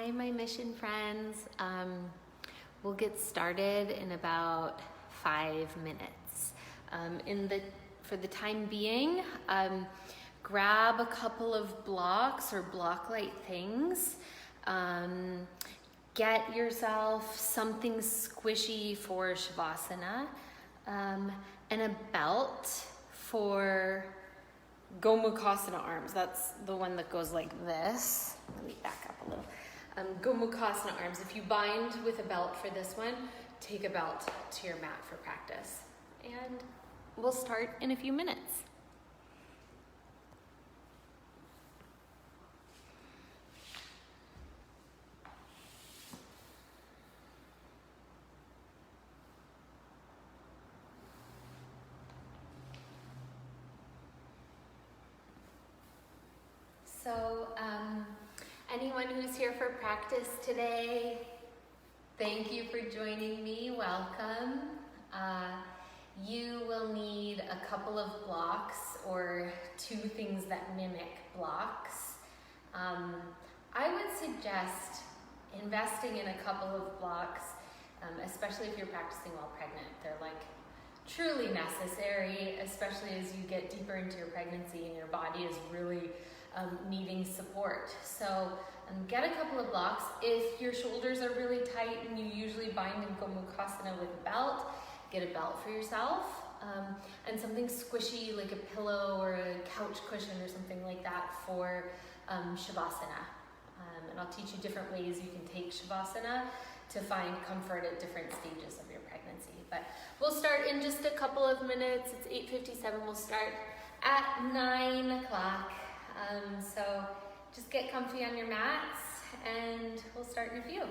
Hi, my mission friends. We'll get started in about 5 minutes. For the time being, grab a couple of blocks or block-like things. Get yourself something squishy for Shavasana, and a belt for Gomukhasana arms. That's the one that goes like this. Let me back up a little. Gomukhasana arms. If you bind with a belt for this one, take a belt to your mat for practice. And we'll start in a few minutes. So, anyone who's here for practice today, thank you for joining me. Welcome. You will need a couple of blocks or 2 things that mimic blocks. I would suggest investing in a couple of blocks, especially if you're practicing while pregnant. They're like truly necessary, especially as you get deeper into your pregnancy and your body is really needing support. So get a couple of blocks. If your shoulders are really tight and you usually bind in Gomukhasana with a belt, get a belt for yourself, and something squishy like a pillow or a couch cushion or something like that for Shavasana. And I'll teach you different ways you can take Shavasana to find comfort at different stages of your pregnancy. But we'll start in just a couple of minutes. It's 8:57. We'll start at 9 o'clock. So just get comfy on your mats and we'll start in a few.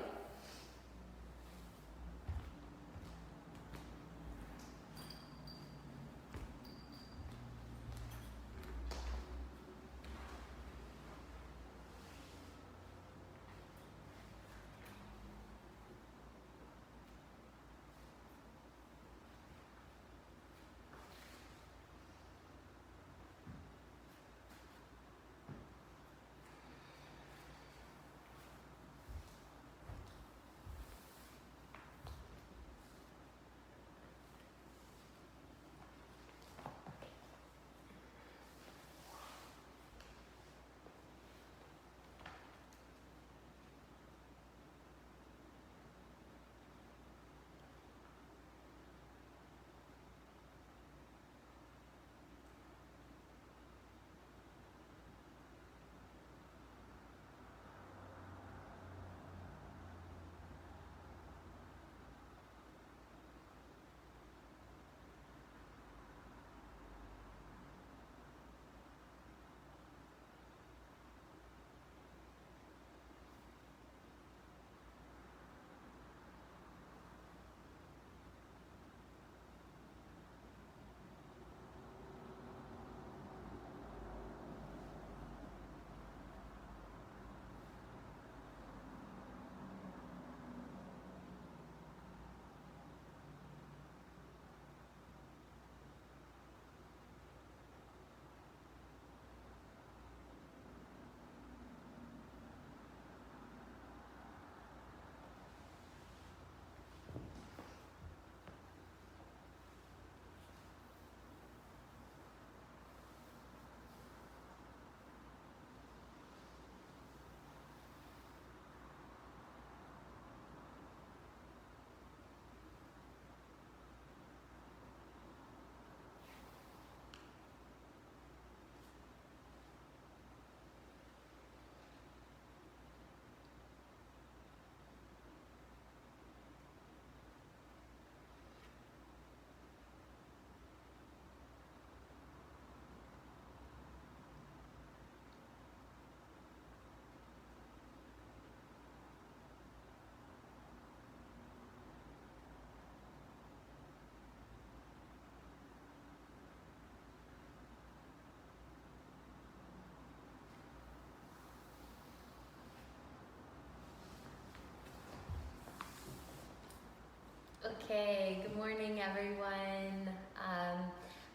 Okay, good morning everyone.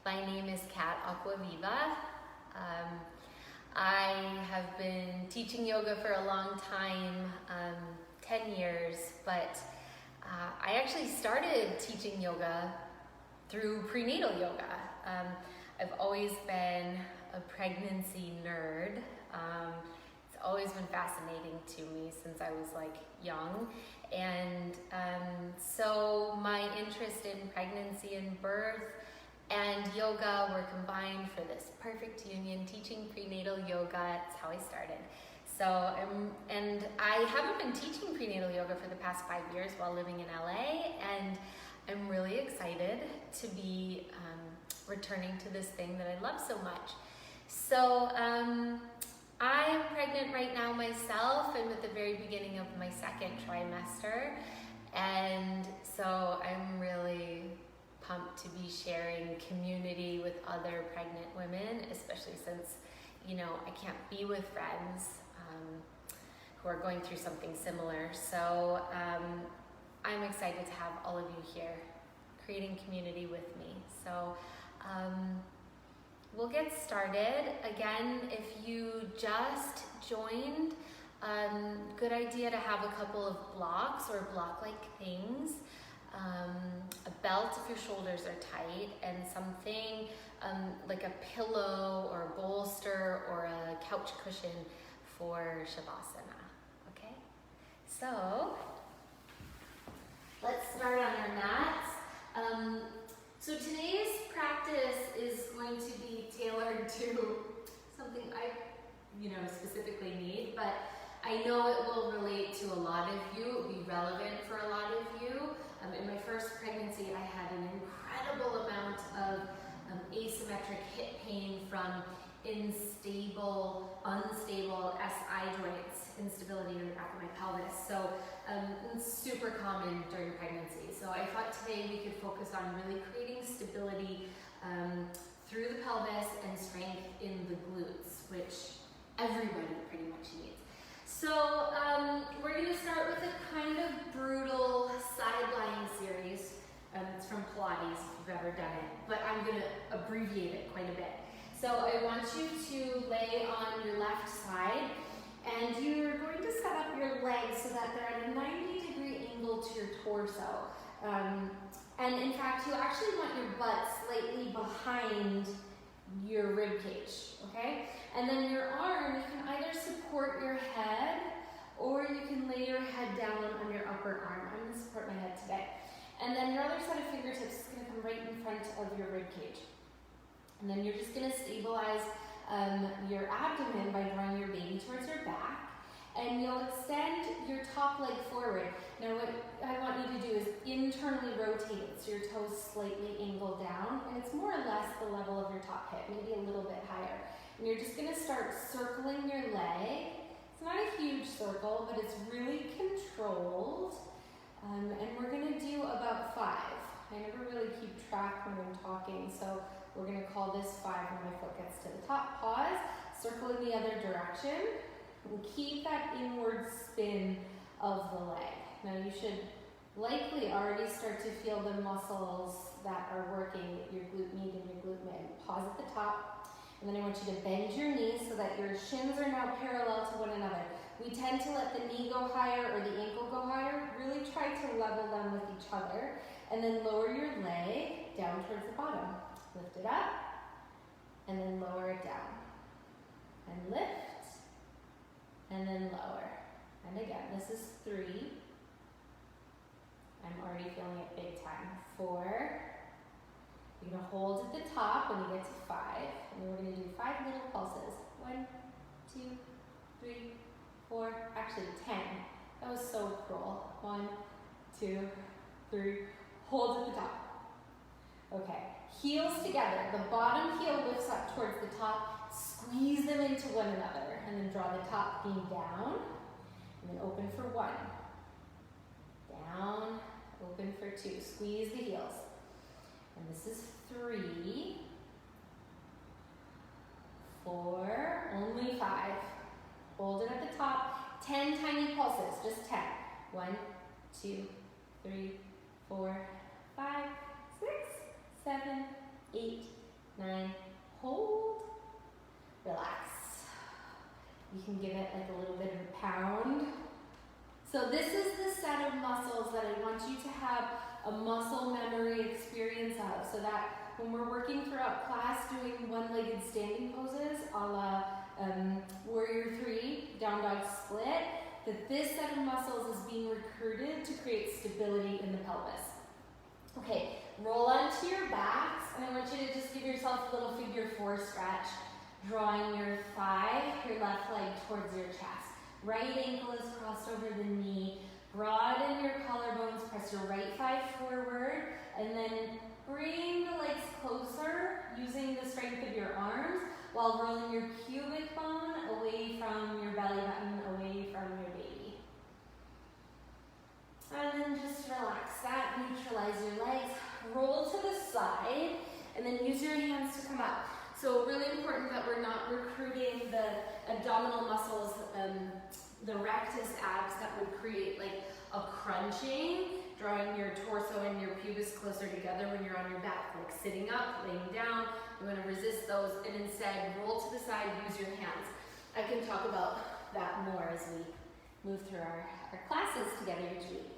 My name is Kat Aquaviva. I have been teaching yoga for a long time, 10 years, but I actually started teaching yoga through prenatal yoga. I've always been a pregnancy nerd. It's always been fascinating to me since I was like young. And so my interest in pregnancy and birth and yoga were combined for this perfect union, teaching prenatal yoga. That's how I started. So, and I haven't been teaching prenatal yoga for the past 5 years while living in LA, and I'm really excited to be returning to this thing that I love so much. So, I'm pregnant right now myself. I'm at the very beginning of my second trimester, and so I'm really pumped to be sharing community with other pregnant women, especially since, you know, I can't be with friends who are going through something similar. So I'm excited to have all of you here creating community with me. So we'll get started. Again, if you just joined, good idea to have a couple of blocks or block-like things. A belt if your shoulders are tight, and something like a pillow or a bolster or a couch cushion for Shavasana. Okay? So, let's start on our mats. So today's practice is going to be tailored to something I, specifically need, but I know it will relate to a lot of you. It will be relevant for a lot of you. In my first pregnancy, I had an incredible amount of asymmetric hip pain from unstable SI joints, instability in the back of my pelvis. So it's super common during pregnancy. So I thought today we could focus on really creating stability through the pelvis and strength in the glutes, which everybody pretty much needs. So we're going to start with a kind of brutal side lying series. It's from Pilates if you've ever done it, but I'm going to abbreviate it quite a bit. So I want you to lay on your left side, and you're going to set up your legs so that they're at a 90-degree angle to your torso. And in fact, you actually want your butt slightly behind your rib cage, okay? And then your arm, you can either support your head or you can lay your head down on your upper arm. I'm gonna support my head today. And then your other set of fingertips is gonna come right in front of your rib cage. And then you're just gonna stabilize your abdomen by drawing your baby towards your back. And you'll extend your top leg forward. Now what I want you to do is internally rotate it so your toes slightly angle down, and it's more or less the level of your top hip, maybe a little bit higher. And you're just gonna start circling your leg. It's not a huge circle, but it's really controlled. And we're gonna do about 5. I never really keep track when I'm talking, so we're gonna call this 5 when my foot gets to the top. Pause, circle in the other direction. And keep that inward spin of the leg. Now you should likely already start to feel the muscles that are working, your glute med and your glute mid. Pause at the top, and then I want you to bend your knees so that your shins are now parallel to one another. We tend to let the knee go higher or the ankle go higher. Really try to level them with each other, and then lower your leg down towards the bottom. Lift it up, and then lower it down. And lift, and then lower. And again, this is 3. I'm already feeling it big time. 4. You're gonna hold at the top when you get to 5. And then we're gonna do 5 little pulses. 1, 2, 3, 4, actually 10. That was so cruel. 1, 2, 3, hold at the top. Okay, heels together. The bottom heel lifts up towards the top. Squeeze them into one another, and then draw the top beam down, and then open for 1. Down, open for 2. Squeeze the heels. And this is 3, 4, only 5. Hold it at the top. 10 tiny pulses, just 10. 1, 2, 3, 4, 5, 6, 7, 8, 9. Hold. Relax. You can give it like a little bit of a pound. So this is the set of muscles that I want you to have a muscle memory experience of, so that when we're working throughout class doing one-legged standing poses a la Warrior 3, down dog split, that this set of muscles is being recruited to create stability in the pelvis. Okay, roll onto your backs, and I want you to just give yourself a little figure 4 stretch, drawing your thigh, your left leg towards your chest. Right ankle is crossed over the knee. Broaden your collarbones, press your right thigh forward, and then bring the legs closer using the strength of your arms while rolling your pubic bone away from your belly button, away from your baby. And then just relax that, neutralize your legs, roll to the side, and then use your hands to come up. So really important that we're not recruiting the abdominal muscles, the rectus abs that would create like a crunching, drawing your torso and your pubis closer together when you're on your back, like sitting up, laying down. You want to resist those and instead roll to the side, use your hands. I can talk about that more as we move through our classes together each week.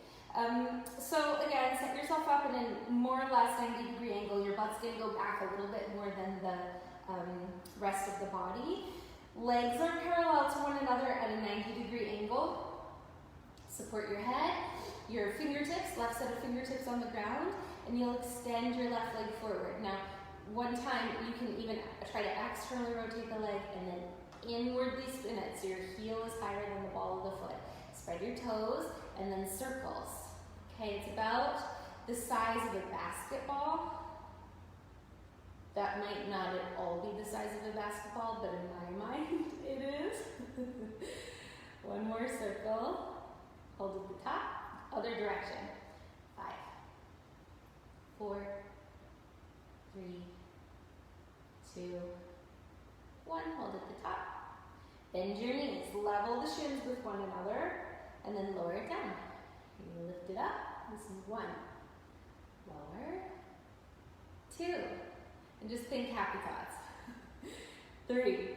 So again, set yourself up in a more or less 90-degree angle. Your butt's going to go back a little bit more than the rest of the body. Legs are parallel to one another at a 90-degree angle. Support your head, your fingertips, left set of fingertips on the ground, and you'll extend your left leg forward. Now, one time you can even try to externally rotate the leg and then inwardly spin it so your heel is higher than the ball of the foot. Spread your toes and then circles. Okay, it's about the size of a basketball. That might not at all be the size of a basketball, but in my mind, it is. One more circle. Hold at the top. Other direction. 5, 4, 3, 2, 1. Hold at the top. Bend your knees. Level the shins with one another, and then lower it down. You lift it up. This is 1. Lower. 2. And just think happy thoughts. 3.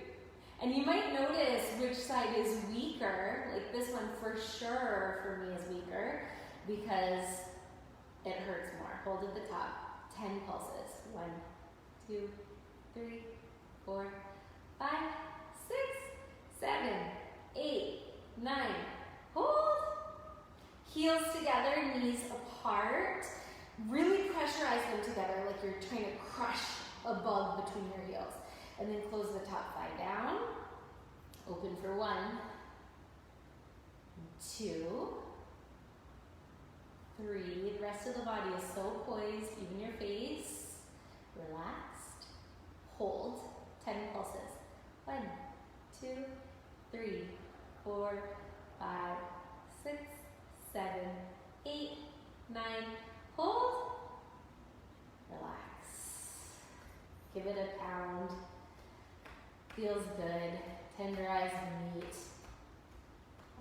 And you might notice which side is weaker. Like this one for sure for me is weaker because it hurts more. Hold at the top. 10 pulses. 1, 2, 3, 4, 5, 6, 7, 8, 9. Hold. Heels together, knees apart. Really pressurize them together like you're trying to crush a bug between your heels. And then close the top thigh down. Open for 1, 2, 3. The rest of the body is so poised, even your face. Relaxed. Hold. 10 pulses. 1, 2, 3, 4, 5, 6, 7, 8, 9. Hold. Relax. Give it a pound. Feels good. Tenderize the meat.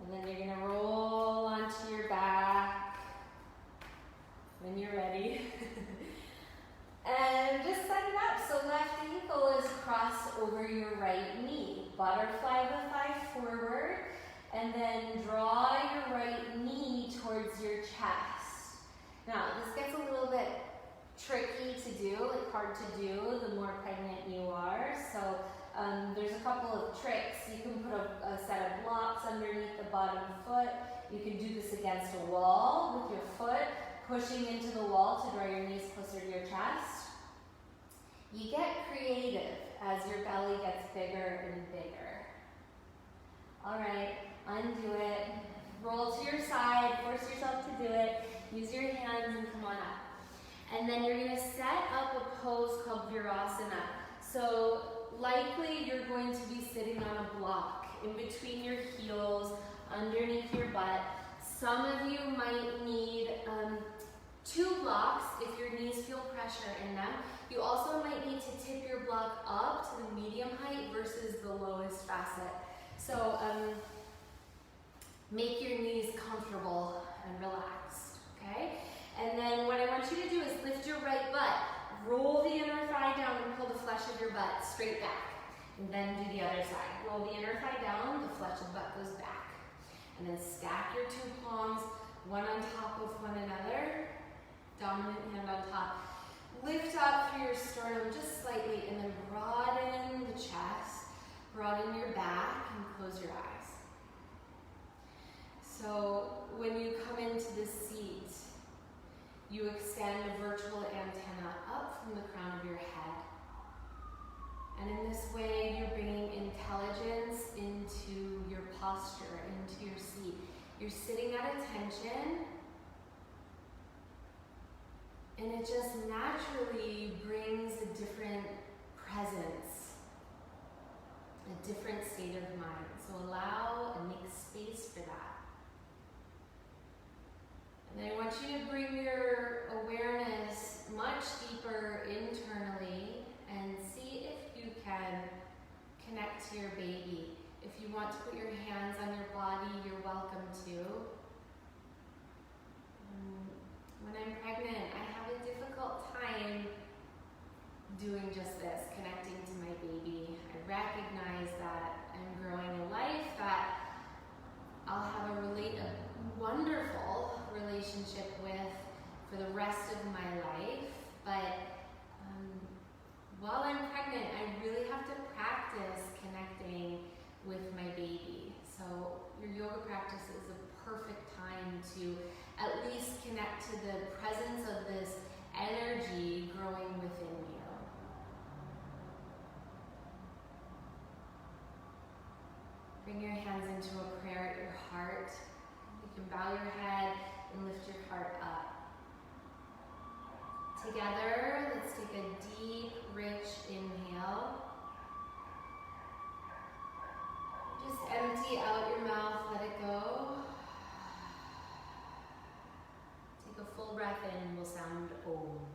And then you're going to roll onto your back when you're ready. And just set it up so left ankle is crossed over your right knee. Butterfly the thigh forward, and then draw your right knee towards your chest. Now, this gets a little bit tricky to do, like hard to do the more pregnant you are. So there's a couple of tricks. You can put a set of blocks underneath the bottom foot. You can do this against a wall with your foot, pushing into the wall to draw your knees closer to your chest. You get creative as your belly gets bigger and bigger. All right, undo it. Roll to your side, force yourself to do it. Use your hands and come on up. And then you're going to set up a pose called Virasana. So likely you're going to be sitting on a block in between your heels, underneath your butt. Some of you might need 2 blocks if your knees feel pressure in them. You also might need to tip your block up to the medium height versus the lowest facet. So make your knees comfortable and relaxed, okay? And then what I want you to do is lift your right butt. Roll the inner thigh down and pull the flesh of your butt straight back. And then do the other side. Roll the inner thigh down, the flesh of the butt goes back. And then stack your two palms, one on top of one another. Dominant hand on top. Lift up through your sternum just slightly, and then broaden the chest, broaden your back, and close your eyes. So when you come into this seat, you extend a vertical antenna up from the crown of your head. And in this way, you're bringing intelligence into your posture, into your seat. You're sitting at attention, and it just naturally brings a different presence, a different state of mind. So allow and make space for that. And then I want you to bring your awareness much deeper internally and see if you can connect to your baby. If you want to put your hands on your body, you're welcome to. When I'm pregnant, I have a difficult time doing just this, connecting to my baby. I recognize that I'm growing a life that I'll have a wonderful relationship with for the rest of my life, but while I'm pregnant, I really have to practice connecting with my baby. So your yoga practice is a perfect time to at least connect to the presence of this energy growing within you. Bring your hands into a prayer at your heart. You can bow your head and lift your heart up. Together, let's take a deep, rich inhale. Just empty out your mouth, let it go. Take a full breath in, we'll sound Om.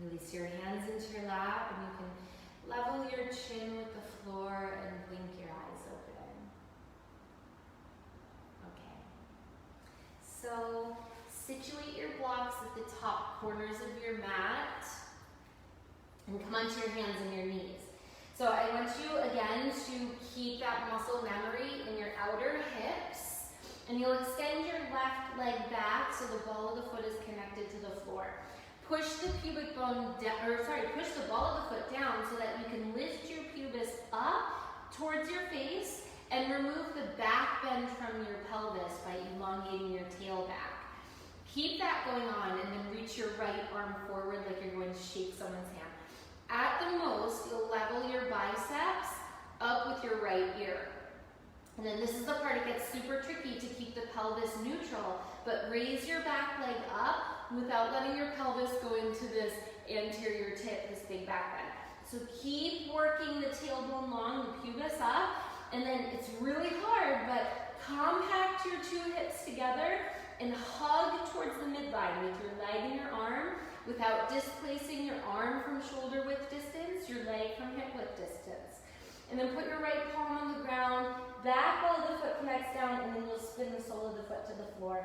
Release your hands into your lap, and you can level your chin with the floor and blink your eyes open. Okay. So situate your blocks at the top corners of your mat and come onto your hands and your knees. So I want you again to keep that muscle memory in your outer hips, and you'll extend your left leg back so the ball of the foot is connected to the floor. Push the pubic bone down, push the ball of the foot down so that you can lift your pubis up towards your face and remove the back bend from your pelvis by elongating your tail back. Keep that going on, and then reach your right arm forward like you're going to shake someone's hand. At the most, you'll level your biceps up with your right ear. And then this is the part it gets super tricky to keep the pelvis neutral, but raise your back leg up without letting your pelvis go into this anterior tip, this big back bend. So keep working the tailbone long, the pubis up, and then it's really hard, but compact your two hips together and hug towards the midline with your leg and your arm without displacing your arm from shoulder width distance, your leg from hip width distance. And then put your right palm on the ground, back ball of the foot connects down, and then you'll spin the sole of the foot to the floor.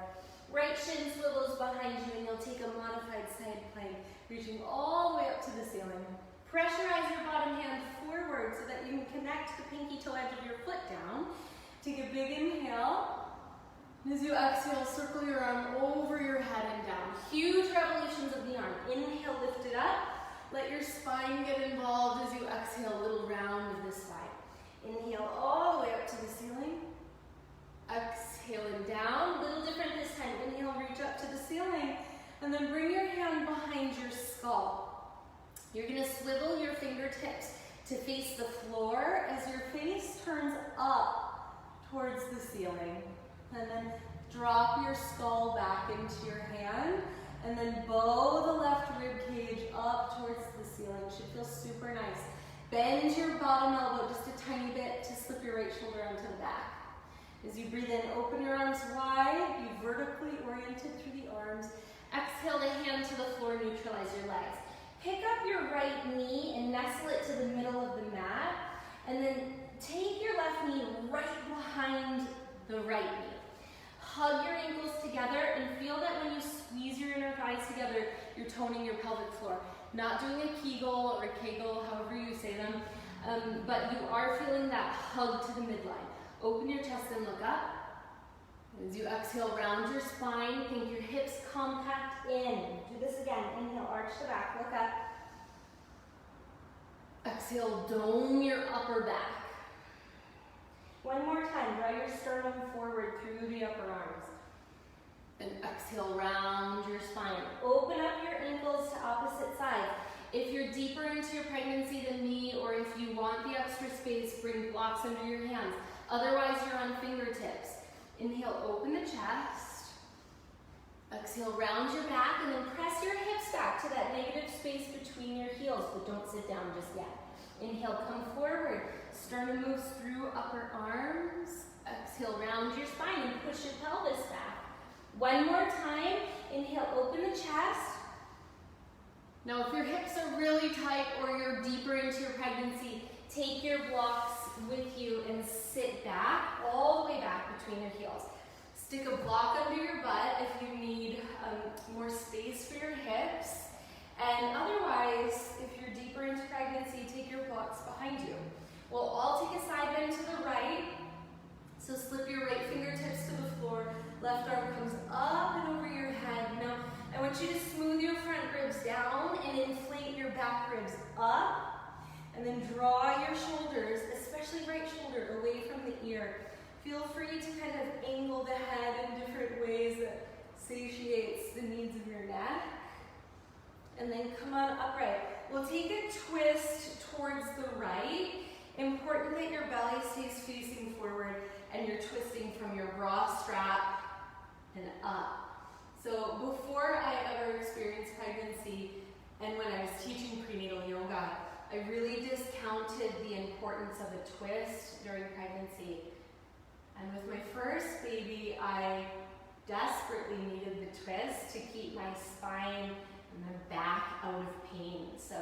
Right shin swivels behind you, and you'll take a modified side plank, reaching all the way up to the ceiling. Pressurize your bottom hand forward so that you can connect the pinky toe edge of your foot down. Take a big inhale. And as you exhale, circle your arm over your head and down. Huge revolutions of the arm. Inhale, lift it up. Let your spine get involved as you exhale, a little round of this side. Inhale all the way up to the ceiling. Exhaling down, a little different this time. Inhale, reach up to the ceiling, and then bring your hand behind your skull. You're gonna swivel your fingertips to face the floor as your face turns up towards the ceiling. And then drop your skull back into your hand, and then bow the left rib cage up towards the ceiling. Should feel super nice. Bend your bottom elbow just a tiny bit to slip your right shoulder onto the back. As you breathe in, open your arms wide, be vertically oriented through the arms. Exhale the hand to the floor, neutralize your legs. Pick up your right knee and nestle it to the middle of the mat, and then take your left knee right behind the right knee. Hug your ankles together and feel that when you squeeze your inner thighs together, you're toning your pelvic floor. Not doing a Kegel or a Kegel, however you say them, but you are feeling that hug to the midline. Open your chest and look up. As you exhale, round your spine, think your hips compact in. Do this again. Inhale, arch the back, look up. Exhale, dome your upper back. One more time, draw your sternum forward through the upper arms. And exhale, round your spine. Open up your ankles to opposite sides. If you're deeper into your pregnancy than me, or if you want the extra space, bring blocks under your hands. Otherwise, you're on fingertips. Inhale, open the chest. Exhale, round your back, and then press your hips back to that negative space between your heels, but don't sit down just yet. Inhale, come forward. Sternum moves through upper arms. Exhale, round your spine and push your pelvis back. One more time. Inhale, open the chest. Now, if your hips are really tight or you're deeper into your pregnancy, take your blocks with you and sit back, all the way back between your heels. Stick a block under your butt if you need more space for your hips. And otherwise, if you're deeper into pregnancy, take your blocks behind you. We'll all take a side bend to the right. So slip your right fingertips to the floor. Left arm comes up and over your head. Now, I want you to smooth your front ribs down and inflate your back ribs up. And then draw your shoulders, especially right shoulder, away from the ear. Feel free to kind of angle the head in different ways that satiates the needs of your neck. And then come on upright. We'll take a twist towards the right. Important that your belly stays facing forward and you're twisting from your bra strap and up. So before I ever experienced pregnancy and when I was teaching prenatal yoga, I really discounted the importance of a twist during pregnancy. And with my first baby, I desperately needed the twist to keep my spine and my back out of pain. So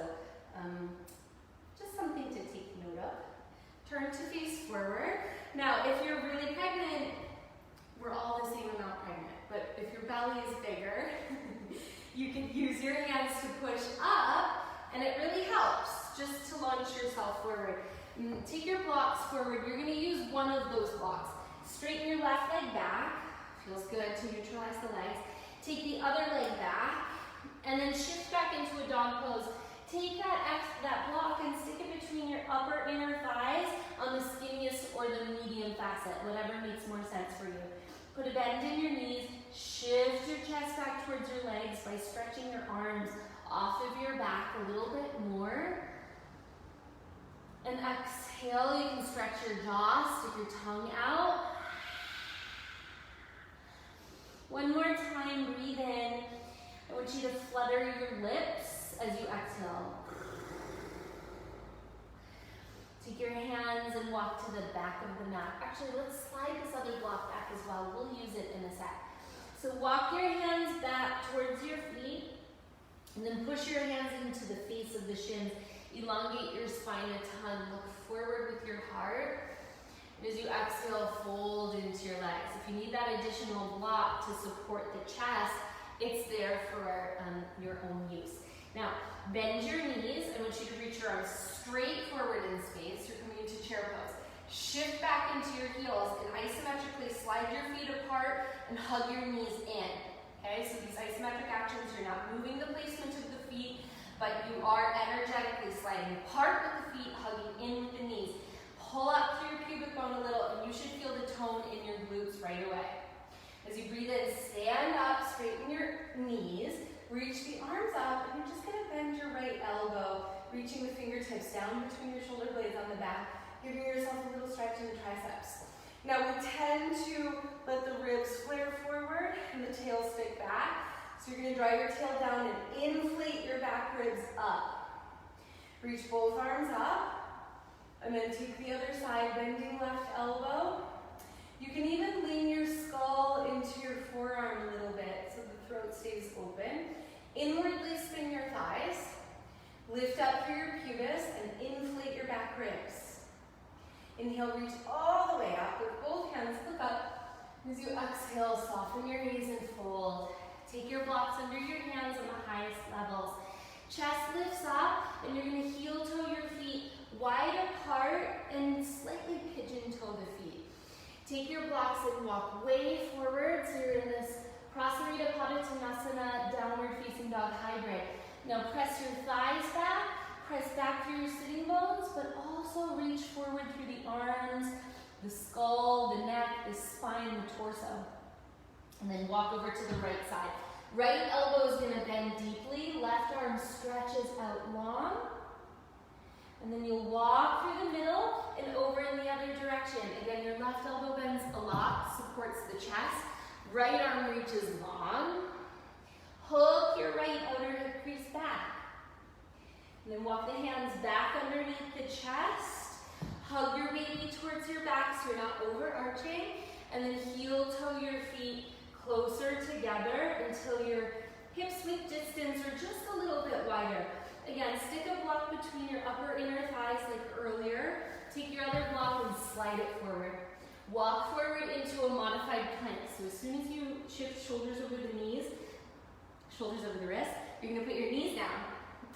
just something to take note of. Turn to face forward. Now, if you're really pregnant, we're all the same amount pregnant, but if your belly is bigger, you can use your hands to push up, and it really helps just to launch yourself forward. Take your blocks forward. You're going to use one of those blocks. Straighten your left leg back. Feels good to neutralize the legs. Take the other leg back, and then shift back into a dog pose. Take that block and stick it between your upper inner thighs on the skinniest or the medium facet, whatever makes more sense for you. Put a bend in your knees. Shift your chest back towards your legs by stretching your arms off of your back a little bit more. And exhale, you can stretch your jaw, stick your tongue out. One more time, breathe in. I want you to flutter your lips as you exhale. Take your hands and walk to the back of the mat. Actually, let's slide this other block back as well. We'll use it in a sec. So walk your hands back towards your feet, and then push your hands into the face of the shins. Elongate your spine a ton. Look forward with your heart. And as you exhale, fold into your legs. If you need that additional block to support the chest, it's there for your own use. Now, bend your knees. I want you to reach your arms straight forward in space. You're coming into chair pose. Shift back into your heels and isometrically slide your feet apart and hug your knees in. Okay, so these isometric actions, you're not moving the placement of the feet, but you are energetically sliding apart with the feet, hugging in with the knees. Pull up through your pubic bone a little, and you should feel the tone in your glutes right away. As you breathe in, stand up, straighten your knees, reach the arms up, and you're just going to bend your right elbow, reaching the fingertips down between your shoulder blades on the back, giving yourself a little stretch in the triceps. Now we tend to let the ribs flare forward and the tail stick back. So you're going to draw your tail down and inflate your back ribs up. Reach both arms up, and then take the other side, bending left elbow. You can even Lift up through your pubis and inflate your back ribs. Inhale, reach all the way up with both hands, look up. As you exhale, soften your knees and fold. Take your blocks under your hands on the highest levels. Chest lifts up, and you're going to heel toe your feet wide apart and slightly pigeon toe the feet. Take your blocks and walk way forward, so you're in this Prasarita Padottanasana, downward facing dog hybrid. Now press your thighs back, press back through your sitting bones, but also reach forward through the arms, the skull, the neck, the spine, the torso. And then walk over to the right side. Right elbow is going to bend deeply, left arm stretches out long. And then you'll walk through the middle and over in the other direction. Again, your left elbow bends a lot, supports the chest. Right arm reaches long. Hook your right outer hip crease back. And then walk the hands back underneath the chest. Hug your baby towards your back so you're not overarching. And then heel toe your feet closer together until your hips width distance are just a little bit wider. Again, stick a block between your upper inner thighs like earlier. Take your other block and slide it forward. Walk forward into a modified plank. So as soon as you shift shoulders over the knees, shoulders over the wrists, you're going to put your knees down.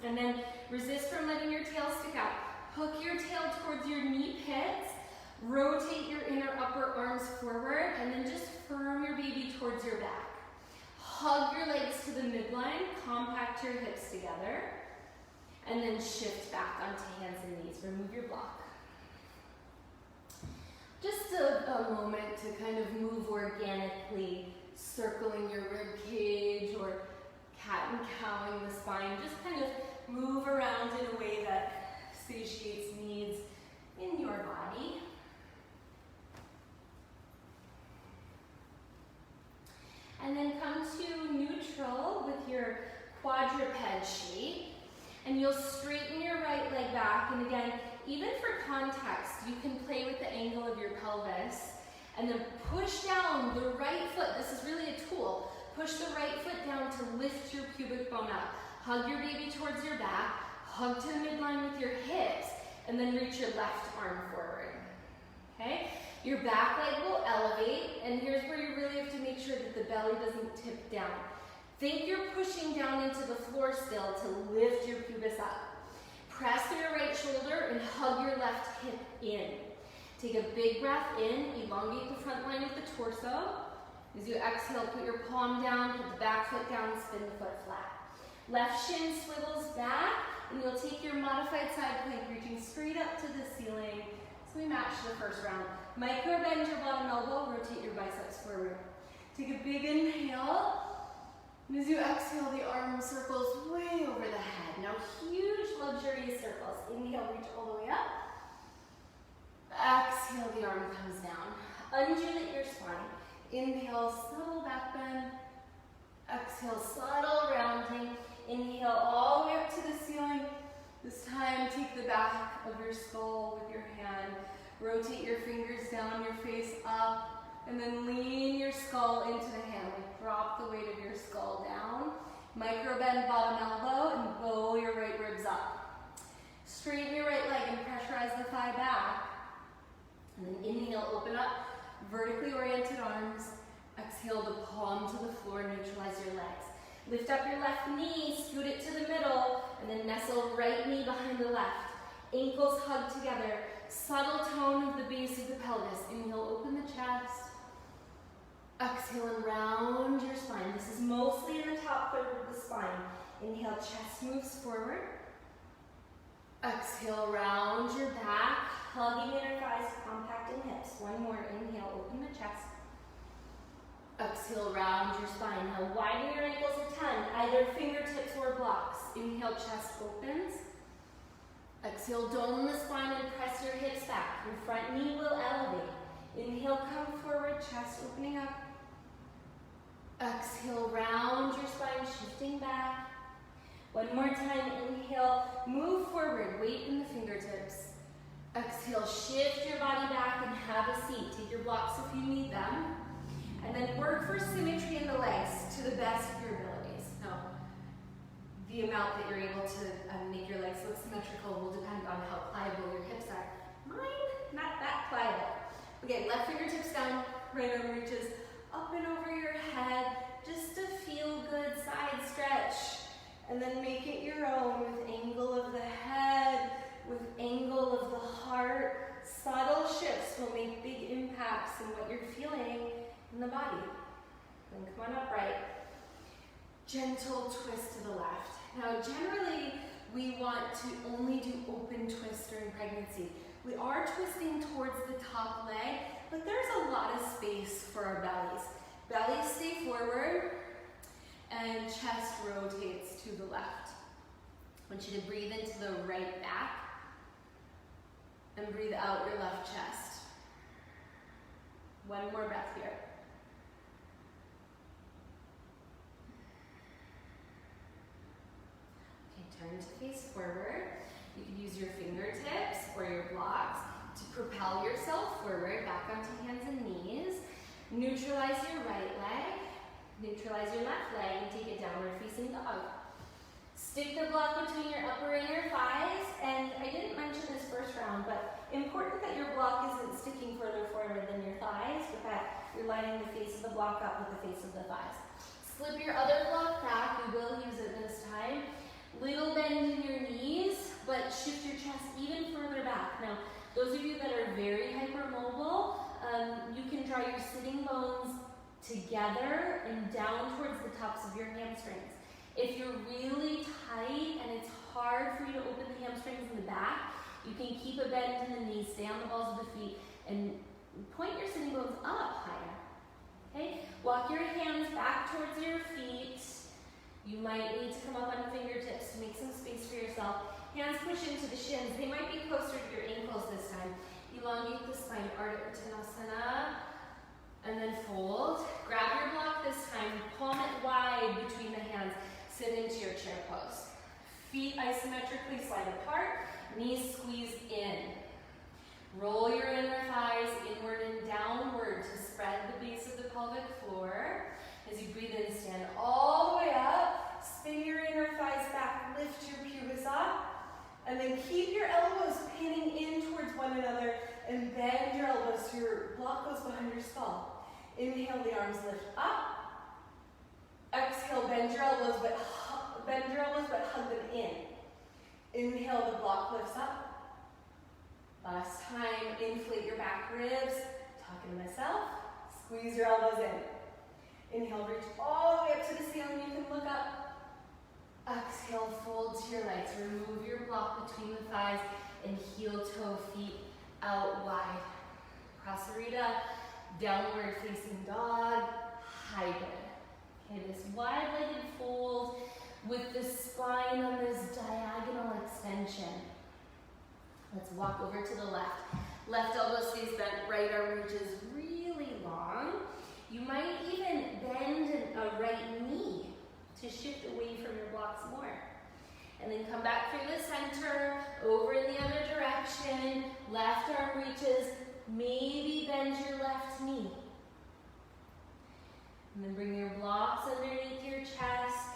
And then resist from letting your tail stick out. Hook your tail towards your knee pits. Rotate your inner upper arms forward. And then just firm your baby towards your back. Hug your legs to the midline. Compact your hips together. And then shift back onto hands and knees. Remove your block. Just a moment to kind of move organically, circling your rib cage or cat and cowing the spine. Just kind of move around in a way that satiates needs in your body. And then come to neutral with your quadruped shape. And you'll straighten your right leg back. And again, even for context, you can play with the angle of your pelvis. And then push down the right foot. This is really a tool. Push the right foot down to lift your pubic bone up. Hug your baby towards your back. Hug to the midline with your hips. And then reach your left arm forward. Okay? Your back leg will elevate. And here's where you really have to make sure that the belly doesn't tip down. Think you're pushing down into the floor still to lift your pubis up. Press through your right shoulder and hug your left hip in. Take a big breath in, elongate the front line of the torso. As you exhale, put your palm down, put the back foot down, spin the foot flat. Left shin swivels back, and you'll take your modified side plank, reaching straight up to the ceiling. So we match the first round. Micro bend your bottom elbow, rotate your biceps forward. Take a big inhale. And as you exhale, the arm circles way over the head. Now, huge luxurious circles. Inhale, reach all the way up. Exhale, the arm comes down. Undulate your spine. Inhale, subtle back bend. Exhale, subtle rounding. Inhale, all the way up to the ceiling. This time, take the back of your skull with your hand. Rotate your fingers down, your face up. And then lean your skull into the hand. Like drop the weight of your skull down. Micro bend bottom elbow and bow your right ribs up. Straighten your right leg and pressurize the thigh back. And then inhale, open up, vertically oriented arms. Exhale the palm to the floor, neutralize your legs. Lift up your left knee, scoot it to the middle, and then nestle right knee behind the left. Ankles hug together. Subtle tone of the base of the pelvis. Inhale, open the chest. Exhale and round your spine. This is mostly in the top third of the spine. Inhale, chest moves forward. Exhale, round your back, hugging inner thighs, compacting hips. One more, inhale, open the chest. Exhale, round your spine. Now widen your ankles a ton, either fingertips or blocks. Inhale, chest opens. Exhale, dome the spine and press your hips back. Your front knee will elevate. Inhale, come forward, chest opening up. Exhale, round your spine, shifting back. One more time, inhale, move forward, weight in the fingertips. Exhale, shift your body back and have a seat. Take your blocks if you need them. And then work for symmetry in the legs to the best of your abilities. Now, The amount that you're able to make your legs look symmetrical will depend on how pliable your hips are. Mine, not that pliable. Okay, left fingertips down, right arm reaches up and over your head, just a feel good side stretch. And then make it your own with angle of the head, with angle of the heart. Subtle shifts will make big impacts in what you're feeling in the body. Then come on upright. Gentle twist to the left. Now generally, we want to only do open twists during pregnancy. We are twisting towards the top leg, but there's a lot of space for our bellies. Bellies stay forward, and chest rotates to the left. I want you to breathe into the right back, and breathe out your left chest. One more breath here. Turn to face forward. You can use your fingertips or your blocks to propel yourself forward, back onto hands and knees. Neutralize your right leg, neutralize your left leg, and take it downward facing dog. Stick the block between your upper and your thighs, and I didn't mention this first round, but important that your block isn't sticking further forward than your thighs, but that you're lining the face of the block up with the face of the thighs. Slip your other block back. We will use it this time. Little bend in your knees, but shift your chest even further back. Now, those of you that are very hypermobile, you can draw your sitting bones together and down towards the tops of your hamstrings. If you're really tight and it's hard for you to open the hamstrings in the back, you can keep a bend in the knees, stay on the balls of the feet, and point your sitting bones up higher. Okay? Walk your hands back towards your feet. You might need to come up on fingertips to make some space for yourself. Hands push into the shins. They might be closer to your ankles this time. Elongate the spine, Ardha Uttanasana, and then fold. Grab your block this time, palm it wide between the hands. Sit into your chair pose. Feet isometrically slide apart, knees squeeze in. Roll your inner thighs inward and downward to spread the base of the pelvic floor. As you breathe in, stand all the way up, spin your inner thighs back, lift your pubis up, and then keep your elbows pinning in towards one another and bend your elbows so your block goes behind your skull. Inhale, the arms lift up. Exhale, bend your elbows, but hug them in. Inhale, the block lifts up. Last time, inflate your back ribs. Talking to myself. Squeeze your elbows in. Inhale, reach all the way up to the ceiling. You can look up. Exhale, fold to your legs. Remove your block between the thighs and heel-toe feet out wide. Prasarita, downward facing dog, hybrid. Okay, this wide-legged fold with the spine on this diagonal extension. Let's walk over to the left. Left elbow stays bent, right arm reaches really long. You might even bend a right knee to shift away from your blocks more. And then come back through the center, over in the other direction. Left arm reaches, maybe bend your left knee. And then bring your blocks underneath your chest.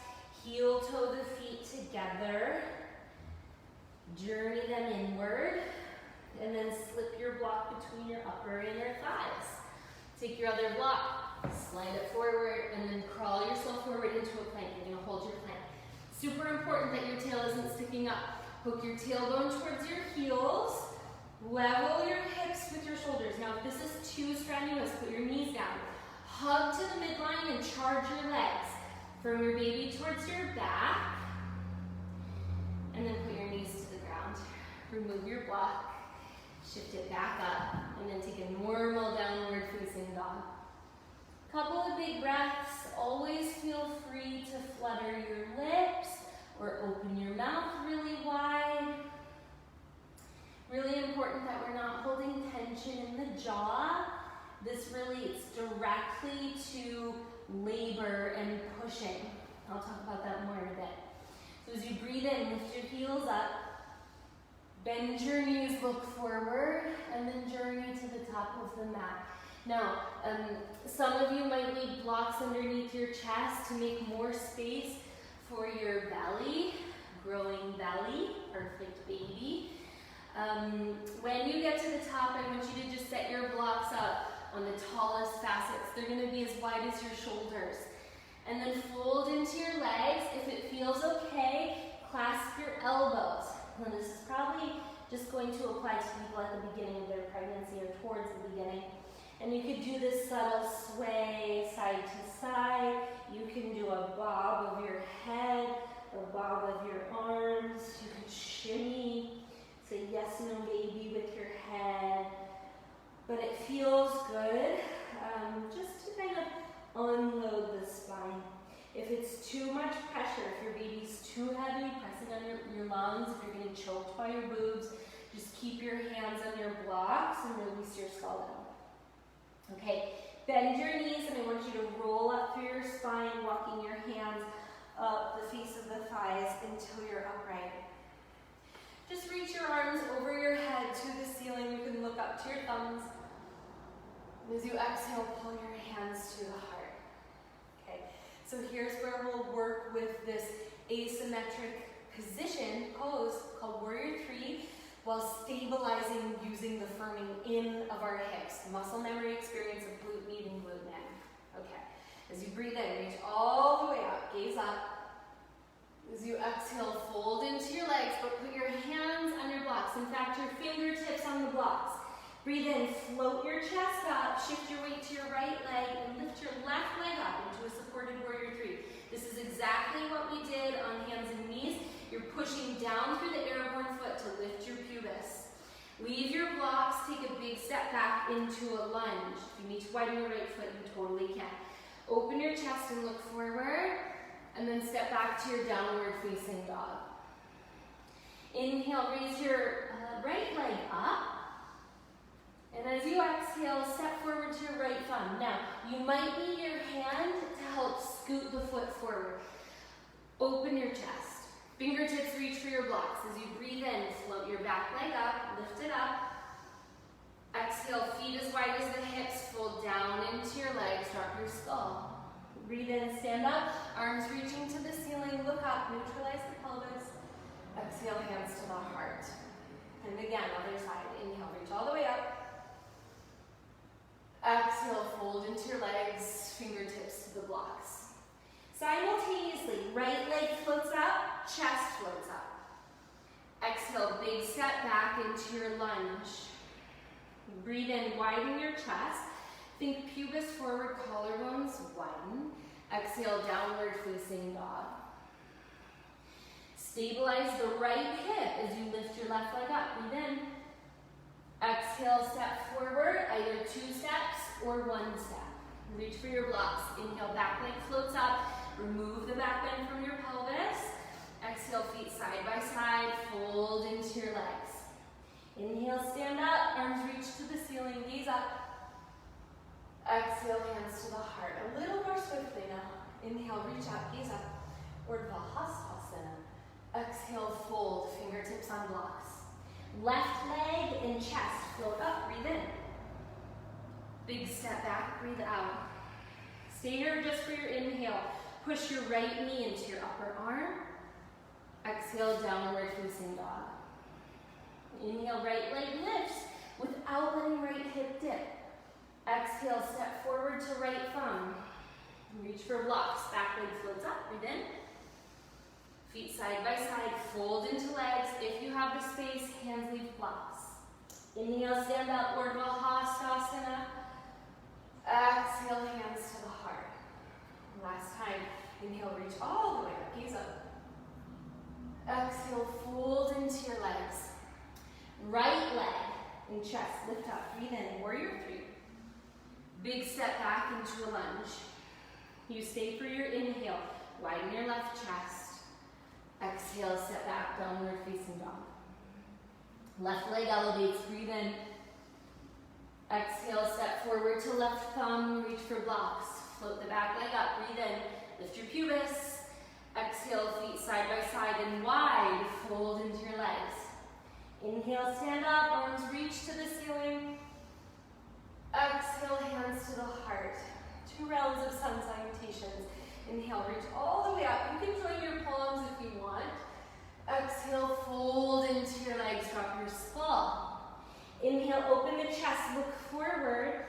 Heel toe the feet together. Journey them inward. And then slip your block between your upper and inner thighs. Take your other block, slide it forward, and then crawl yourself forward into a plank. You're gonna hold your plank. Super important that your tail isn't sticking up. Hook your tailbone towards your heels. Level your hips with your shoulders. Now, if this is too strenuous, put your knees down. Hug to the midline and charge your legs. From your baby towards your back. And then put your knees to the ground. Remove your block. Shift it back up. And then take a normal downward facing dog. Couple of big breaths. Always feel free to flutter your lips or open your mouth really wide. Really important that we're not holding tension in the jaw. This relates directly to labor and pushing. I'll talk about that more in a bit. So as you breathe in, lift your heels up. Bend your knees, look forward, and then journey to the top of the mat. Now, some of you might need blocks underneath your chest to make more space For your belly, growing belly, perfect baby. When you get to the top, I want you to just set your blocks up on the tallest facets. They're going to be as wide as your shoulders. And then fold into your legs. If it feels okay, clasp your elbows. Now this is probably just going to apply to people at the beginning of their pregnancy or towards the beginning. And you could do this subtle sway side to side. You can do a bob of your head, a bob of your arms. You could shimmy, say yes, no, baby with your head. But it feels good just to kind of unload the spine. If it's too much pressure, if your baby's too heavy, press it on your lungs. If you're getting choked by your boobs, just keep your hands on your blocks and release your skull down. Okay, bend your knees and I want you to roll up through your spine, walking your hands up the face of the thighs until you're upright. Just reach your arms over your head to the ceiling. You can look up to your thumbs. As you exhale, pull your hands to the heart. Okay, so here's where we'll work with this asymmetric pose called Warrior 3 while stabilizing using the firming in of our hips. Muscle memory experience of glute med and glute med. Okay, as you breathe in, reach all the way up, gaze up. As you exhale, fold into your legs, but put your hands on your blocks. In fact, your fingertips on the blocks. Breathe in, float your chest up, shift your weight to your right leg, and lift your left leg up into a supported Warrior 3. This is exactly what we did on hands and knees. You're pushing down through the airborne foot to lift your pubis. Leave your blocks, take a big step back into a lunge. If you need to widen your right foot, you totally can. Open your chest and look forward, and then step back to your downward facing dog. Inhale, raise your right leg up. And as you exhale, step forward to your right thumb. Now, you might need your hand to help scoot the foot forward. Open your chest. Fingertips reach for your blocks. As you breathe in, float your back leg up, lift it up. Exhale, feet as wide as the hips, fold down into your legs, drop your skull. Breathe in, stand up, arms reaching to the ceiling, look up, neutralize the pelvis. Exhale, hands to the heart. And again, other side. Inhale, reach all the way up. Exhale, fold into your legs, fingertips to the blocks. Simultaneously, right leg floats up, chest floats up. Exhale, big step back into your lunge. Breathe in, widen your chest. Think pubis forward, collarbones widen. Exhale, downward facing dog. Stabilize the right hip as you lift your left leg up. Breathe in. Exhale, step forward, either 2 steps or 1 step. Reach for your blocks. Inhale, back leg floats up. Remove the back bend from your pelvis. Exhale, feet side by side. Fold into your legs. Inhale, stand up. Arms reach to the ceiling. Gaze up. Exhale, hands to the heart. A little more swiftly now. Inhale, reach up. Gaze up. Urdhva Hastasana. Exhale, fold. Fingertips on blocks. Left leg and chest float up, breathe in. Big step back, breathe out. Stay here just for your inhale. Push your right knee into your upper arm. Exhale, downward facing dog. Inhale, right leg lifts without letting right hip dip. Exhale, step forward to right thumb. Reach for blocks, back leg floats up, breathe in. Feet side by side, fold into legs. If you have the space, hands leave blocks. Inhale, stand up, Urdhva Hastasana. Exhale, hands to the heart. Last time, inhale, reach all the way up, gaze up. Exhale, fold into your legs. Right leg and chest, lift up, breathe in, Warrior 3. Big step back into a lunge. You stay for your inhale, widen your left chest. Exhale, step back, downward facing dog. Left leg elevates, breathe in. Exhale, step forward to left thumb, reach for blocks. Float the back leg up, breathe in. Lift your pubis. Exhale, feet side by side and wide, fold into your legs. Inhale, stand up, arms reach to the ceiling. Exhale, hands to the heart. 2 rounds of sun salutations. Inhale, reach all the way up. You can join your palms if you want. Exhale, fold into your legs, drop your skull. Inhale, open the chest, look forward.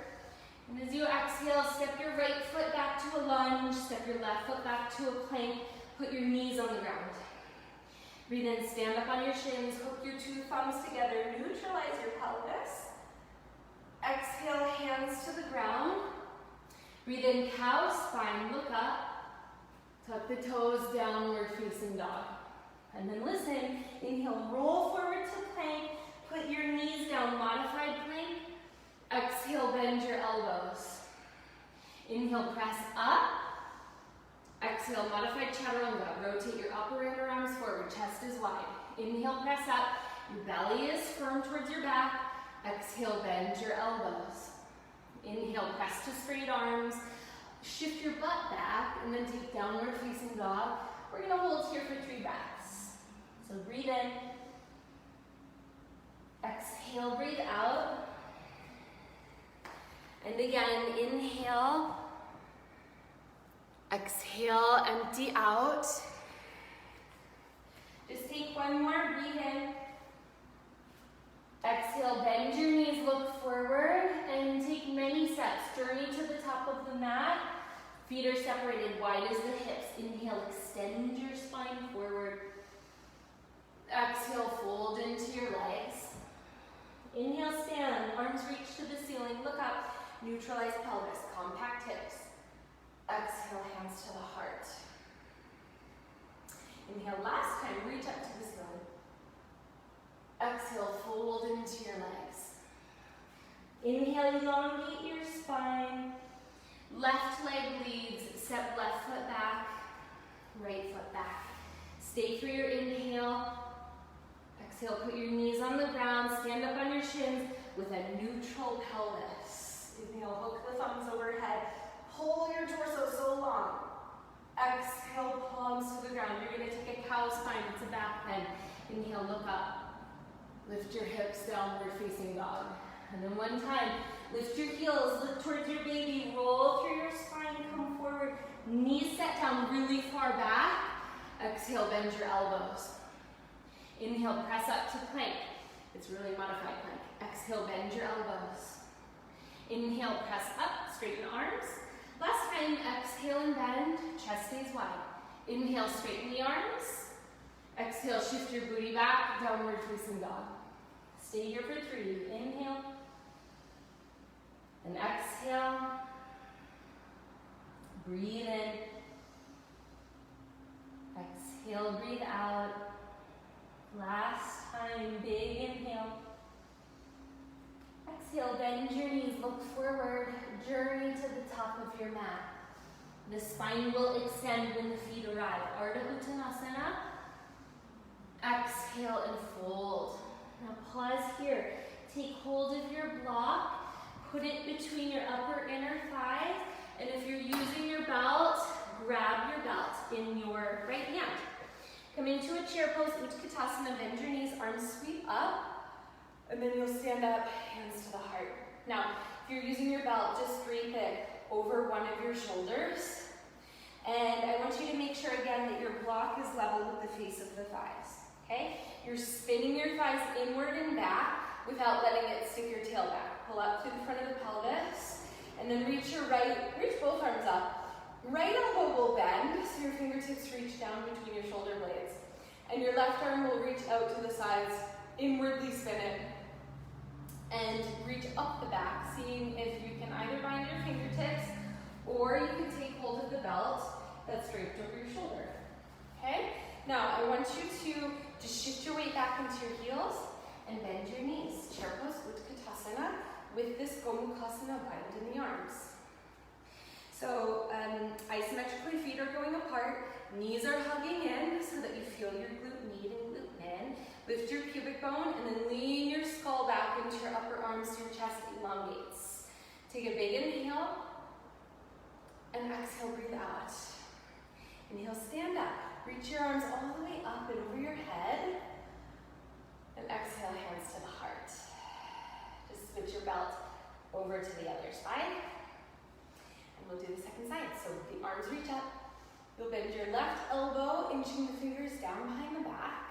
And as you exhale, step your right foot back to a lunge, step your left foot back to a plank, put your knees on the ground. Breathe in, stand up on your shins, hook your two thumbs together, neutralize your pelvis. Exhale, hands to the ground. Breathe in, cow, spine, look up. Tuck the toes, downward facing dog. And then listen, inhale, roll forward to plank, put your knees down, modified plank. Exhale, bend your elbows. Inhale, press up. Exhale, modified chaturanga. Rotate your upper inner arms forward, chest is wide. Inhale, press up. Your belly is firm towards your back. Exhale, bend your elbows. Inhale, press to straight arms. Shift your butt back and then take downward facing dog. We're gonna hold here for 3 breaths. So breathe in. Exhale, breathe out. And again, inhale. Exhale, empty out. Just take one more, breathe in. Exhale, bend your knees, look forward, and take many steps. Journey to the top of the mat. Feet are separated wide as the hips. Inhale, extend your spine forward. Exhale, fold into your legs. Inhale, stand, arms reach to the ceiling, look up, neutralize pelvis, compact hips. Exhale, hands to the heart. Inhale, last time, reach up to the ceiling. Exhale, fold into your legs. Inhale, elongate your spine. Left leg leads, step left foot back, right foot back. Stay for your inhale. Exhale, put your knees on the ground, stand up on your shins with a neutral pelvis. Inhale, hook the thumbs overhead. Pull your torso so long. Exhale, palms to the ground. You're gonna take a cow spine, it's a back bend. Inhale, look up. Lift your hips, downward facing dog. And then one time, lift your heels, look towards your baby, roll through your spine, come forward. Knees set down really far back. Exhale, bend your elbows. Inhale, press up to plank. It's really modified plank. Exhale, bend your elbows. Inhale, press up, straighten arms. Last time, exhale and bend, chest stays wide. Inhale, straighten the arms. Exhale, shift your booty back, downward facing dog. Stay here for 3. Inhale. And exhale. Breathe in. Exhale, breathe out. Last time, big inhale. Exhale, bend your knees, look forward, journey to the top of your mat. The spine will extend when the feet arrive. Ardha Uttanasana. Exhale and fold. Now pause here. Take hold of your block, put it between your upper inner thighs, and if you're using your belt, grab your belt in your right hand. Come into a chair pose, Utkatasana, bend your knees, arms sweep up, and then you'll stand up, hands to the heart. Now, if you're using your belt, just drape it over one of your shoulders. And I want you to make sure again that your block is level with the face of the thighs, okay? You're spinning your thighs inward and back without letting it stick your tail back. Pull up through the front of the pelvis, and then reach both arms up. Right elbow will bend, so your fingertips reach down between your shoulder blades. And your left arm will reach out to the sides, inwardly spin it, and reach up the back, seeing if you can either bind your fingertips or you can take hold of the belt that's draped over your shoulder. Okay? Now, I want you to just shift your weight back into your heels and bend your knees. Chair pose, Utkatasana, with this Gomukhasana bind in the arms. So, isometrically, feet are going apart, knees are hugging in so that you feel your glute med and glute min. Lift your pubic bone and then lean your skull back into your upper arms so your chest elongates. Take a big inhale and exhale, breathe out. Inhale, stand up. Reach your arms all the way up and over your head. And exhale, hands to the heart. Just switch your belt over to the other side. And we'll do the second side. So the arms reach up, You'll bend your left elbow, inching the fingers down behind the back.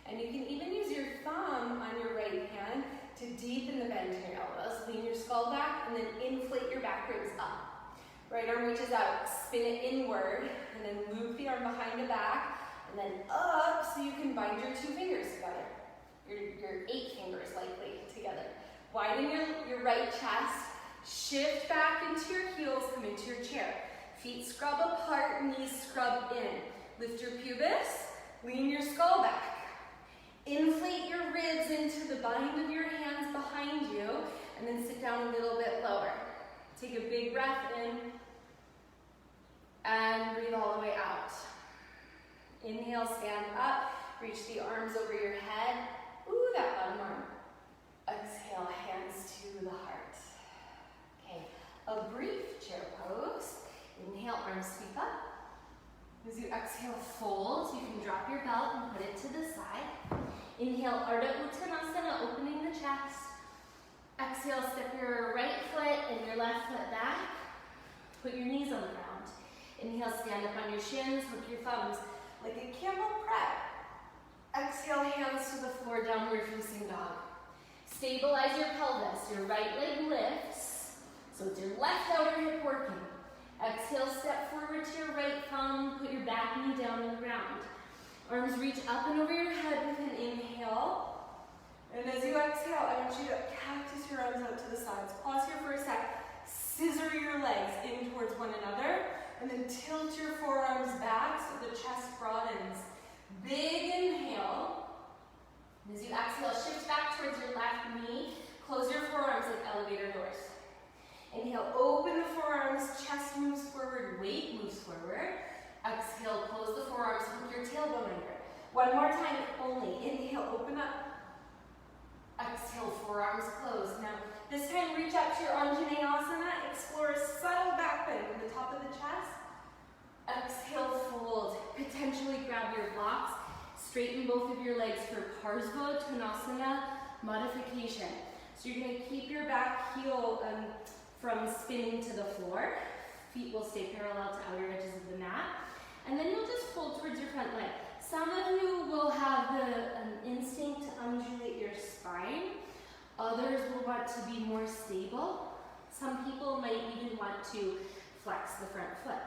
And you can even use your thumb on your right hand to deepen the bend in your elbows. Lean your skull back and then inflate your back ribs up. Right arm reaches out, spin it inward, and then loop the arm behind the back, and then up so you can bind your 2 fingers together. Your 8 fingers likely together. Widen your right chest, shift back into your heels, come into your chair. Feet scrub apart, knees scrub in. Lift your pubis, lean your skull back. Inflate your ribs into the bind of your hands behind you, and then sit down a little bit lower. Take a big breath in, and breathe all the way out. Inhale, stand up, reach the arms over your head. Ooh, that bottom arm. Exhale, hands to the heart. Okay, a brief chair pose. Inhale, arms sweep up. As you exhale, fold. You can drop your belt and put it to the side. Inhale, Ardha Uttanasana, opening the chest. Exhale, step your right foot and your left foot back. Put your knees on the ground. Inhale, stand up on your shins, hook your thumbs like a camel prep. Exhale, hands to the floor, downward facing dog. Stabilize your pelvis. Your right leg lifts, so it's your left outer hip working. Exhale, step forward to your right thumb, put your back knee down on the ground. Arms reach up and over your head with an inhale. And as you exhale, I want you to cactus your arms out to the sides. Pause here for a sec. Scissor your legs in towards one another. And then tilt your forearms back so the chest broadens. Big inhale. And as you exhale, shift back towards your left knee. Close your forearms like elevator doors. Inhale, open the forearms, chest moves forward, weight moves forward. Exhale, close the forearms, hook your tailbone under. One more time only. Inhale, open up. Exhale, forearms close. Now, this time reach up to your Anjaneyasana. Explore a subtle back bend in the top of the chest. Exhale, fold. Potentially grab your blocks. Straighten both of your legs for Parsva modification. So you're going to keep your back heel from spinning to the floor. Feet will stay parallel to outer edges of the mat. And then you'll just fold towards your front leg. Some of you will have the instinct to undulate your spine. Others will want to be more stable. Some people might even want to flex the front foot.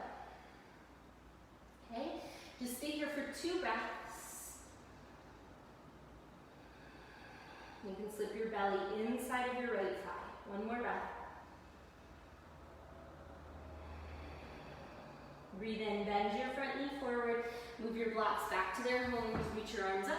Okay, just stay here for 2 breaths. You can slip your belly inside of your right thigh. One more breath. Breathe in, bend your front knee forward, move your blocks back to their homes, reach your arms up.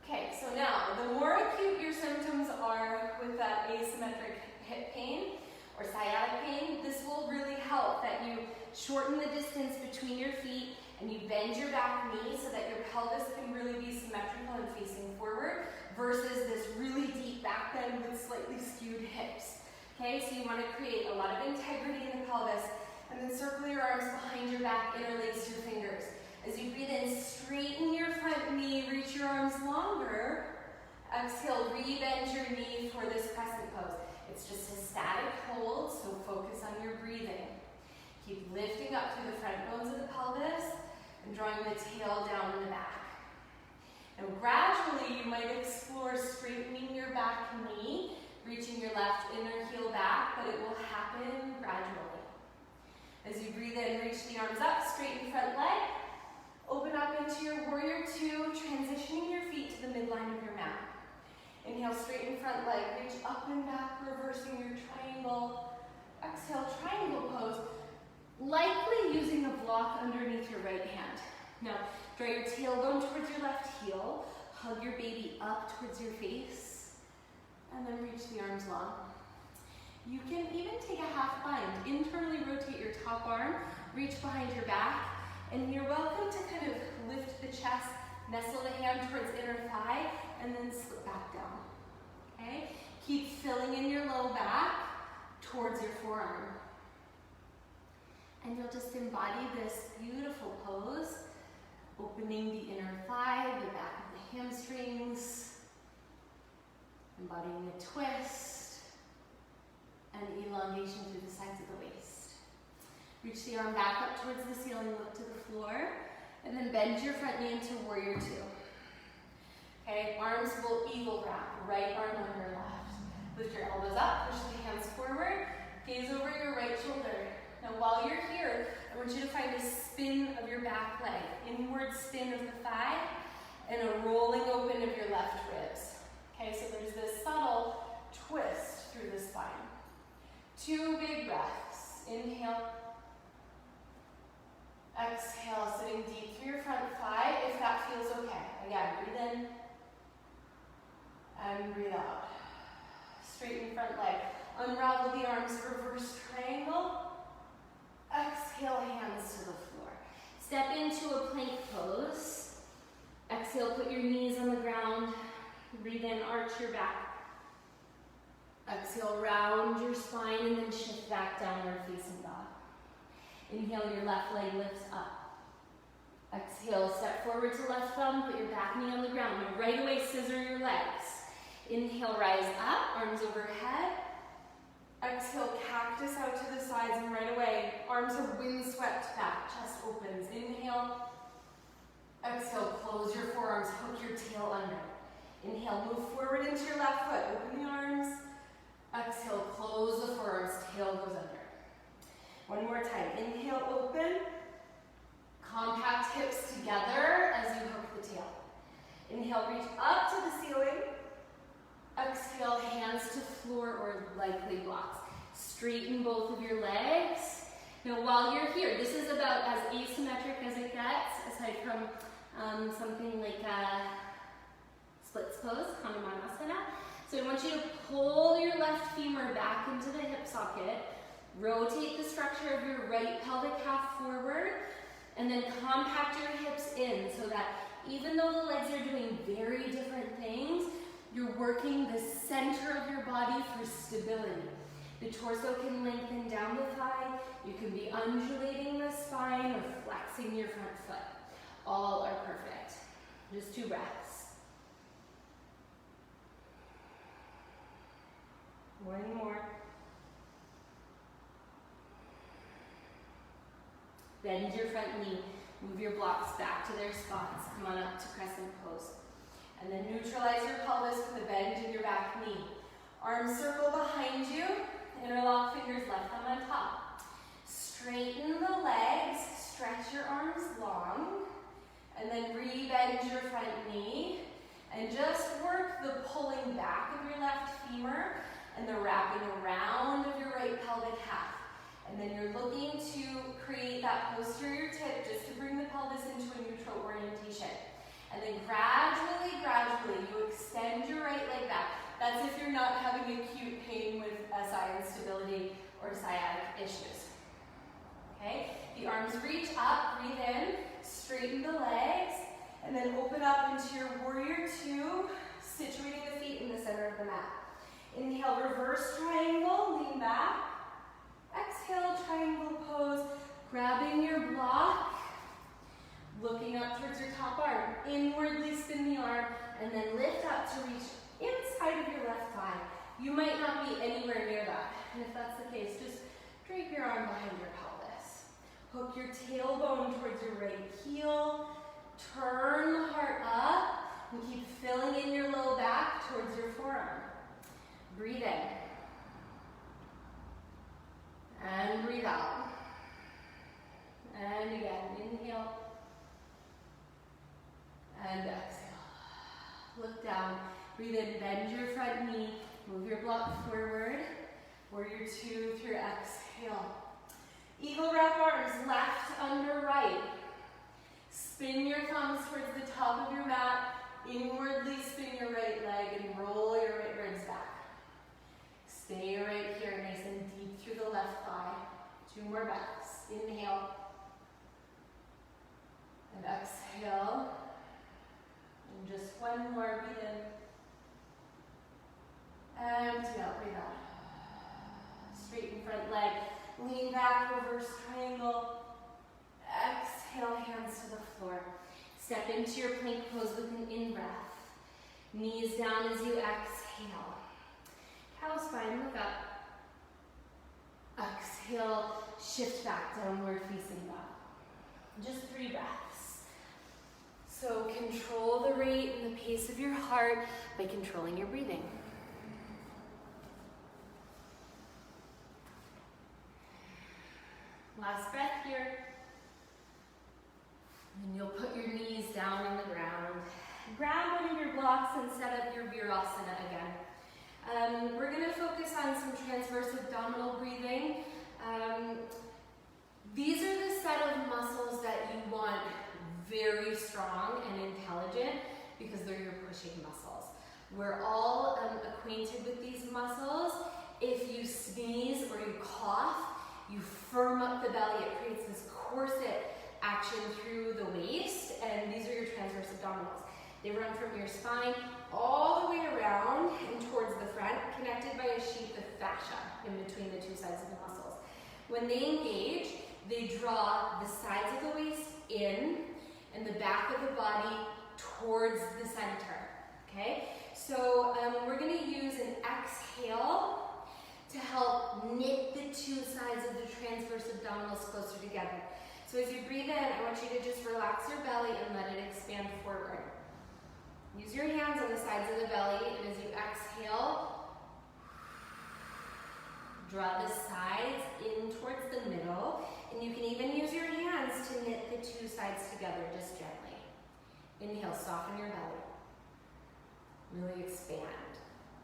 Okay, so now, the more acute your symptoms are with that asymmetric hip pain or sciatic pain, this will really help that you shorten the distance between your feet and you bend your back knee so that your pelvis can really be symmetrical and facing forward versus this really deep back bend with slightly skewed hips. Okay, so you want to create a lot of integrity in the pelvis. And then circle your arms behind your back, interlace your fingers. As you breathe in, straighten your front knee, reach your arms longer. Exhale, re-bend your knee for this crescent pose. It's just a static hold, so focus on your breathing. Keep lifting up through the front bones of the pelvis and drawing the tail down in the back. And gradually, you might explore straightening your back knee, reaching your left inner heel back, but it will happen gradually. As you breathe in, reach the arms up, straighten front leg. Open up into your warrior 2, transitioning your feet to the midline of your mat. Inhale, straighten front leg, reach up and back, reversing your triangle. Exhale, triangle pose, likely using a block underneath your right hand. Now, draw your tailbone towards your left heel, hug your baby up towards your face, and then reach the arms long. You can even take a half bind. Internally rotate your top arm, reach behind your back, and you're welcome to kind of lift the chest, nestle the hand towards inner thigh, and then slip back down. Okay? Keep filling in your low back towards your forearm. And you'll just embody this beautiful pose, opening the inner thigh, the back of the hamstrings, embodying a twist, and elongation through the sides of the waist. Reach the arm back up towards the ceiling, look to the floor, and then bend your front knee into warrior two. Okay, arms will eagle wrap, right arm under left. Lift your elbows up, push the hands forward, gaze over your right shoulder. Now while you're here, I want you to find a spin of your back leg, inward spin of the thigh, and a rolling open of your left ribs. Okay, so there's this subtle twist through the spine. 2 big breaths. Inhale. Exhale, sitting deep through your front thigh, if that feels okay. Again, breathe in and breathe out. Straighten front leg. Unravel the arms, reverse triangle. Exhale, hands to the floor. Step into a plank pose. Exhale, put your knees on the ground. Breathe in, arch your back. Exhale, round your spine and then shift back downward facing dog. Inhale, your left leg lifts up. Exhale, step forward to left thumb, put your back knee on the ground. Now right away, scissor your legs. Inhale, rise up, arms overhead. Exhale, cactus out to the sides and right away, arms are windswept back, chest opens. Inhale. Exhale, close your forearms, hook your tail under. Inhale, move forward into your left foot, open the arms. Exhale, close the forearms, tail goes under. One more time, inhale, open. Compact hips together as you hook the tail. Inhale, reach up to the ceiling. Exhale, hands to floor or likely blocks. Straighten both of your legs. Now while you're here, this is about as asymmetric as it gets, aside from something like splits pose, Hanumanasana. So I want you to pull your left femur back into the hip socket, rotate the structure of your right pelvic half forward, and then compact your hips in so that even though the legs are doing very different things, you're working the center of your body for stability. The torso can lengthen down the thigh, you can be undulating the spine or flexing your front foot. All are perfect. Just 2 breaths. One more. Bend your front knee. Move your blocks back to their spots. Come on up to crescent pose. And then neutralize your pelvis with a bend in your back knee. Arms circle behind you. Interlock fingers, left thumb on top. Straighten the legs. Stretch your arms long. And then re-bend your front knee. And just work the pulling back of your left femur and the wrapping around of your right pelvic half. And then you're looking to create that posterior tip just to bring the pelvis into a neutral orientation. And then gradually, you extend your right leg back. That's if you're not having acute pain with SI instability or sciatic issues. Okay? The arms reach up, breathe in, straighten the legs, and then open up into your warrior two, situating the feet in the center of the mat. Inhale, reverse triangle, lean back. Exhale, triangle pose, grabbing your block, looking up towards your top arm. Inwardly spin the arm, and then lift up to reach inside of your left thigh. You might not be anywhere near that. And if that's the case, just drape your arm behind your pelvis. Hook your tailbone towards your right heel. Turn the heart up, and keep filling in your low back towards your forearm. Breathe in. And breathe out. And again, inhale. And exhale. Look down. Breathe in, bend your front knee. Move your block forward. Warrior two through exhale. Eagle wrap arms, left under right. Spin your thumbs towards the top of your mat. Inwardly spin your right leg and roll your right ribs back. Stay right here, nice and deep through the left thigh. 2 more breaths. Inhale. And exhale. And just one more, breathe in. Empty out, breathe out. Straighten front leg. Lean back, reverse triangle. Exhale, hands to the floor. Step into your plank pose with an in-breath. Knees down as you exhale. Cow spine, look up. Exhale, shift back, downward facing dog. Just 3 breaths. So control the rate and the pace of your heart by controlling your breathing. Last breath here. And you'll put your knees down on the ground. Grab one of your blocks and set up your Virasana again. We're going to focus on some transverse abdominal breathing. These are the set of muscles that you want very strong and intelligent because they're your pushing muscles. We're all acquainted with these muscles. If you sneeze or you cough, you firm up the belly. It creates this corset action through the waist, and these are your transverse abdominals. They run from your spine all the way around and towards the front, connected by a sheath of fascia in between the two sides of the muscles. When they engage, they draw the sides of the waist in and the back of the body towards the center, okay? So we're gonna use an exhale to help knit the two sides of the transverse abdominals closer together. So as you breathe in, I want you to just relax your belly and let it expand forward. Use your hands on the sides of the belly, and as you exhale, draw the sides in towards the middle, and you can even use your hands to knit the two sides together just gently. Inhale, soften your belly. Really expand.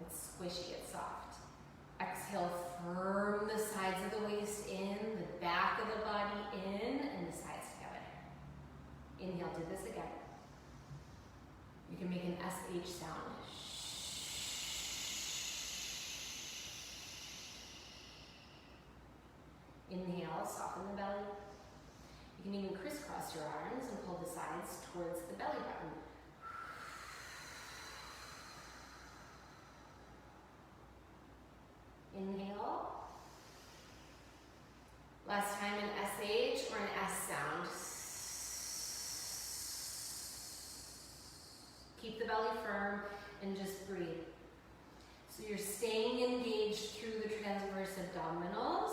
It's squishy, it's soft. Exhale, firm the sides of the waist in, the back of the body in, and the sides together. Inhale, do this again. You can make an SH sound. Inhale, soften the belly. You can even crisscross your arms and pull the sides towards the belly button. Inhale. Last time an SH or an S sound. Keep the belly firm and just breathe. So you're staying engaged through the transverse abdominals.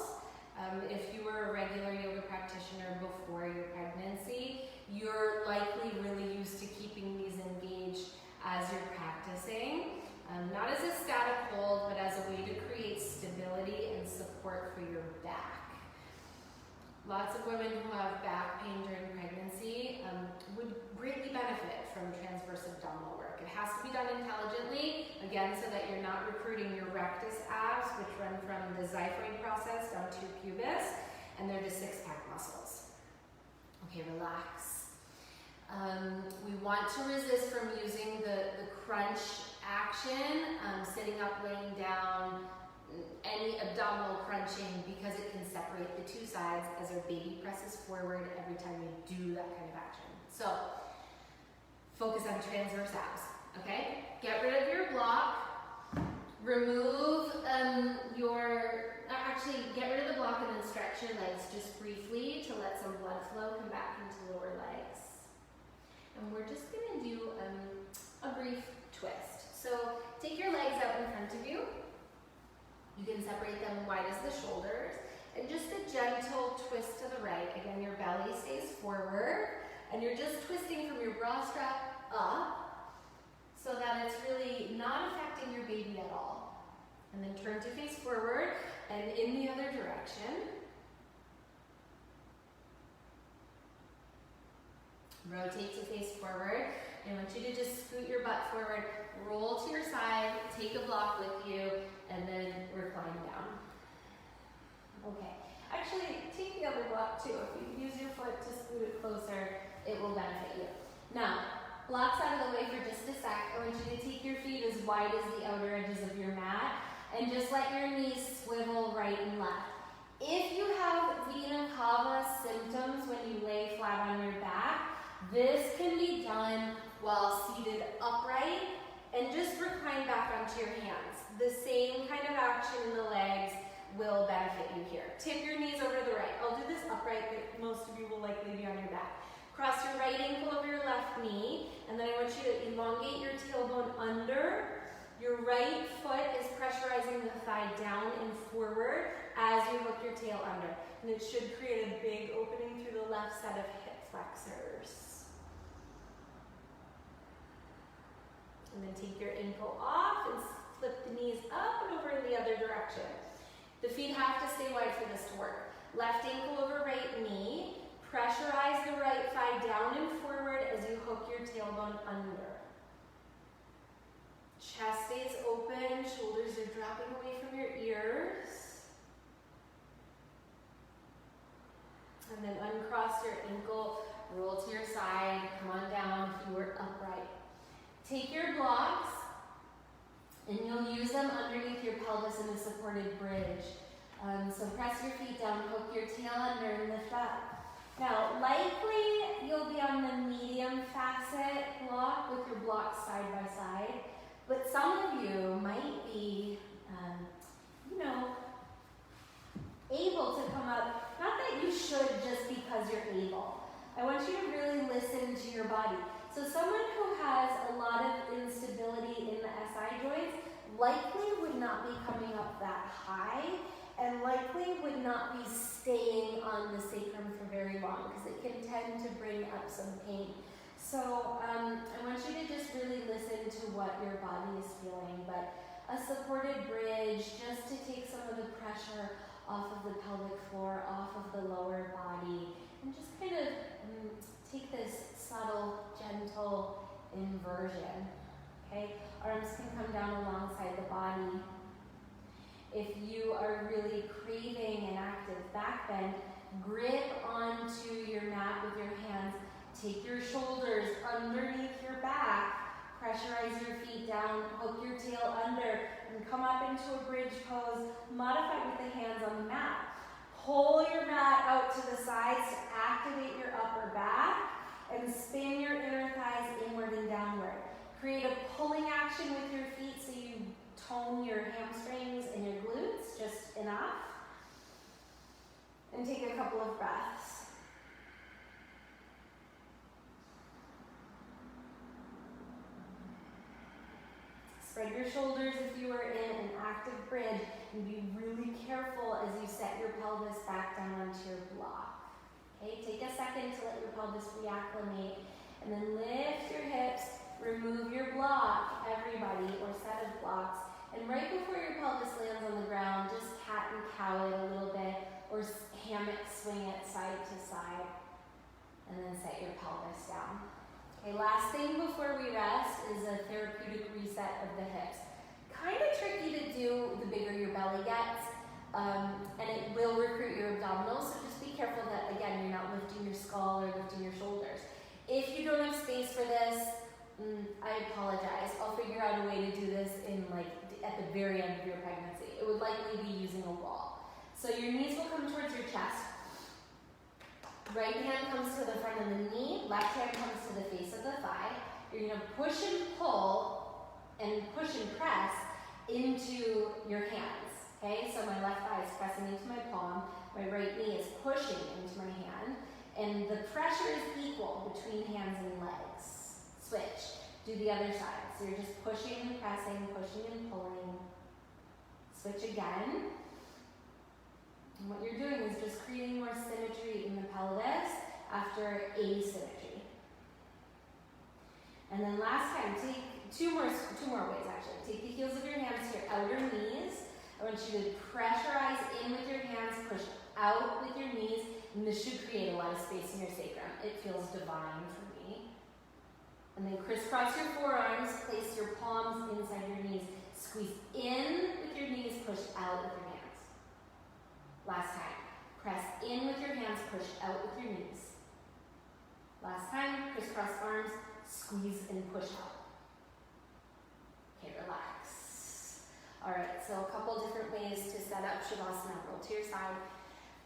If you were a regular yoga practitioner before your pregnancy, you're likely really used to keeping these engaged as you're practicing. Not as a static hold, but as a way to create stability and support for your back. Lots of women who have back pain during pregnancy would greatly benefit from transverse abdominal work. It has to be done intelligently, again, so that you're not recruiting your rectus abs, which run from the xiphoid process down to your pubis, and they're the six-pack muscles. Okay, relax. We want to resist from using the crunch action, sitting up, laying down, any abdominal crunching, because it can separate the two sides as our baby presses forward every time you do that kind of action. So, focus on transverse abs, okay? Get rid of your block, remove get rid of the block and then stretch your legs just briefly to let some blood flow come back into lower legs. And we're just gonna do a brief twist. So take your legs out in front of you. You can separate them wide as the shoulders. And just a gentle twist to the right. Again, your belly stays forward. And you're just twisting from your bra strap up so that it's really not affecting your baby at all. And then turn to face forward and in the other direction. Rotate to face forward. I want you to just scoot your butt forward, roll to your side, take a block with you, and then recline down. Okay. Actually, take the other block too. If you use your foot to scoot it closer, it will benefit you. Now, blocks out of the way for just a sec. I want you to take your feet as wide as the outer edges of your mat, and just let your knees swivel right and left. If you have Vina Kava symptoms when you lay flat on your back, this can be done while seated upright, and just recline back onto your hands. The same kind of action in the legs will benefit you here. Tip your knees over to the right. I'll do this upright, but most of you will likely be on your back. Cross your right ankle over your left knee, and then I want you to elongate your tailbone under Your right foot is pressurizing the thigh down and forward as you hook your tail under. And it should create a big opening through the left set of hip flexors. And then take your ankle off and flip the knees up and over in the other direction. The feet have to stay wide for this to work. Left ankle over right knee. Pressurize the right thigh down and forward as you hook your tailbone under. Chest stays open, shoulders are dropping away from your ears. And then uncross your ankle, roll to your side, come on down if you were upright. Take your blocks, and you'll use them underneath your pelvis in a supported bridge. So press your feet down, hook your tail under, and lift up. Now, likely you'll be on the medium facet block with your blocks side by side, but some of you might be, able to come up. Not that you should just because you're able. I want you to really listen to your body. So someone who has a lot of instability in the SI joints likely would not be coming up that high and likely would not be staying on the sacrum for very long because it can tend to bring up some pain. So I want you to just really listen to what your body is feeling, but a supported bridge just to take some of the pressure off of the pelvic floor, off of the lower body, and just kind of take this subtle, gentle inversion. Okay, arms can come down alongside the body. If you are really craving an active back bend, grip onto your mat with your hands. Take your shoulders underneath your back. Pressurize your feet down, hook your tail under, and come up into a bridge pose. Modify with the hands on the mat. Pull your mat out to the sides to activate your upper back, and spin your inner thighs inward and downward. Create a pulling action with your feet so you tone your hamstrings and your glutes just enough. And take a couple of breaths. Spread your shoulders if you are in an active bridge, and be really careful as you set your pelvis back down onto your block. Okay, take a second to let your pelvis reacclimate, and then lift your hips, remove your block, everybody, or set of blocks, and right before your pelvis lands on the ground, just cat and cow it a little bit, or hammock swing it side to side, and then set your pelvis down. Okay, last thing before we rest is a therapeutic reset of the hips. Kind of tricky to do the bigger your belly gets, and it will recruit your abdominals, so just be careful that, again, you're not lifting your skull or lifting your shoulders. If you don't have space for this, I apologize. I'll figure out a way to do this at the very end of your pregnancy. It would likely be using a wall. So your knees will come towards your chest. Right hand comes to the front of the knee, left hand comes to the face of the thigh. You're going to push and pull and push and press into your hands. Okay, so my left thigh is pressing into my palm, my right knee is pushing into my hand, and the pressure is equal between hands and legs. Switch. Do the other side. So you're just pushing and pressing, pushing and pulling. Switch again. And what you're doing is just creating more symmetry in the pelvis after asymmetry. And then last time, take two more ways actually. Take the heels of your hands to your outer knees. I want you to pressurize in with your hands, push out with your knees, and this should create a lot of space in your sacrum. It feels divine for me. And then crisscross your forearms, place your palms inside your knees. Squeeze in with your knees, push out with your hands. Last time. Press in with your hands, push out with your knees. Last time, crisscross arms, squeeze and push out. Okay, relax. All right, so a couple different ways to set up Shavasana. Roll to your side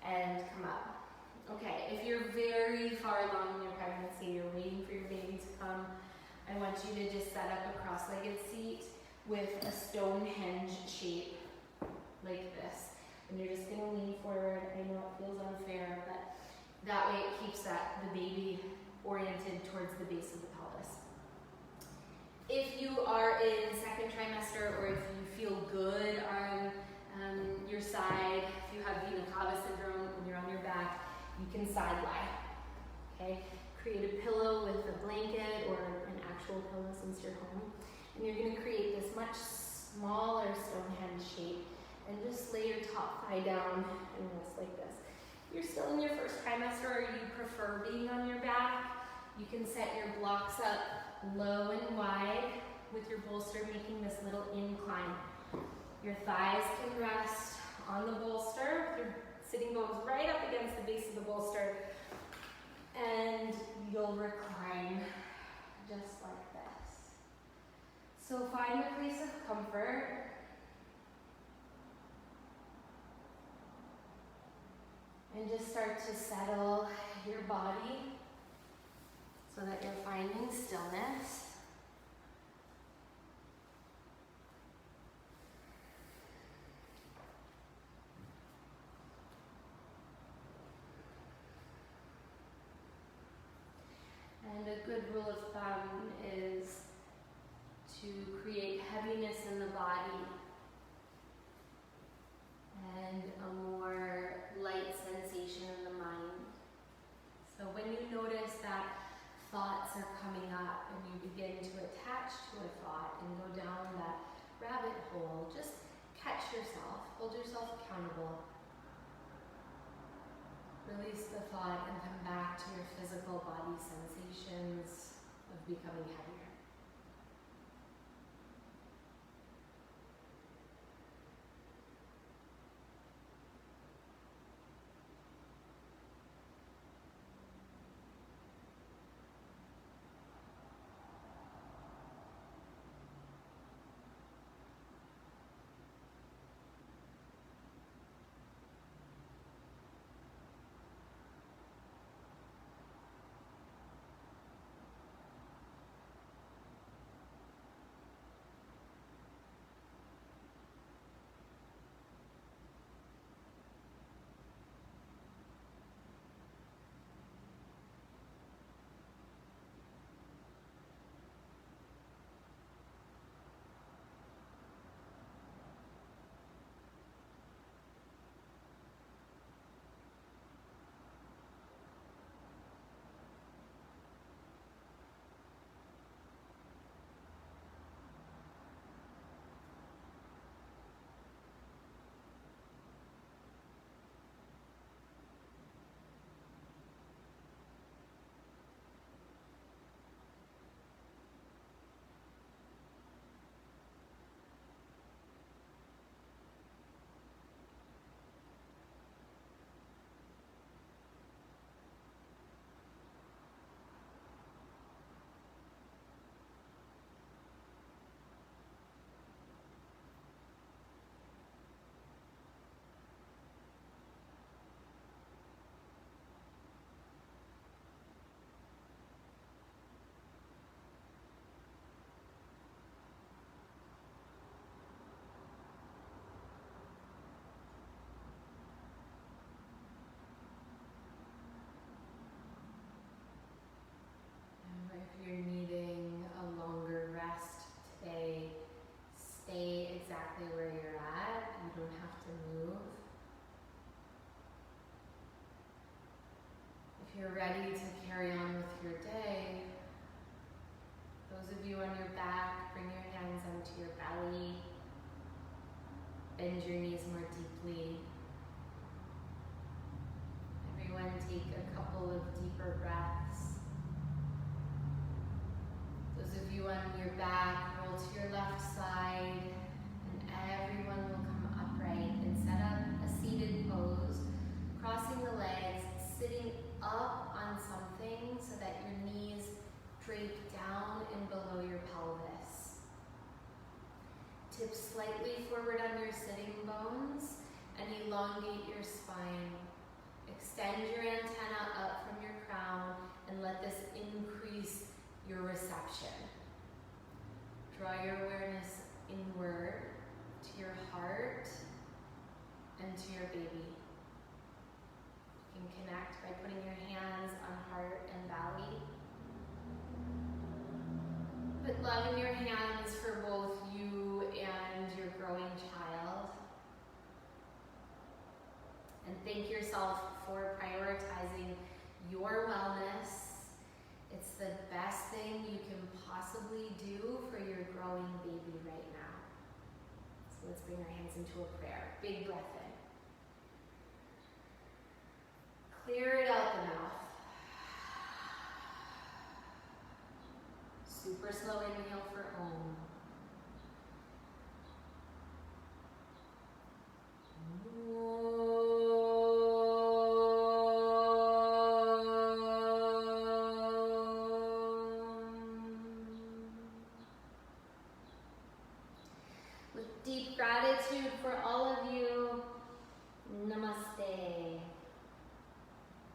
and come up. Okay, if you're very far along in your pregnancy, you're waiting for your baby to come, I want you to just set up a cross-legged seat with a Stonehenge shape like this. And you're just going to lean forward. I know it feels unfair, but that way it keeps the baby oriented towards the base of the pelvis. If you are in second trimester, trimester, or if you feel good on your side, if you have vena cava syndrome when you're on your back, you can side lie. Okay? Create a pillow with a blanket or an actual pillow since you're home. And you're going to create this much smaller Stonehenge shape and just lay your top thigh down and rest like this. You're still in your first trimester, or you prefer being on your back, you can set your blocks up low and wide with your bolster making this little incline. Your thighs can rest on the bolster with your sitting bones right up against the base of the bolster, and you'll recline just like this. So find a place of comfort. And just start to settle your body so that you're finding stillness. And a good rule of thumb is to create heaviness in the body and a more light sensation in the mind. So when you notice that thoughts are coming up and you begin to attach to a thought and go down that rabbit hole, just catch yourself, hold yourself accountable. Release the thought and come back to your physical body sensations of becoming heavier. If you're needing a longer rest today, stay exactly where you're at. You don't have to move. If you're ready to carry on with your day, those of you on your back, bring your hands onto your belly. Bend your knees more deeply. Everyone take a couple of deeper breaths. Those of you on your back, roll to your left side, and everyone will come upright and set up a seated pose, crossing the legs, sitting up on something so that your knees drape down and below your pelvis. Tip slightly forward on your sitting bones and elongate your spine. Extend your antenna up from your crown and let this increase your reception. Draw your awareness inward to your heart and to your baby. You can connect by putting your hands on heart and belly. Put love in your hands for both you thank yourself for prioritizing your wellness. It's the best thing you can possibly do for your growing baby right now. So let's bring our hands into a prayer. Big breath in. Clear it out the mouth. Super slow inhale for Om. With deep gratitude for all of you, namaste.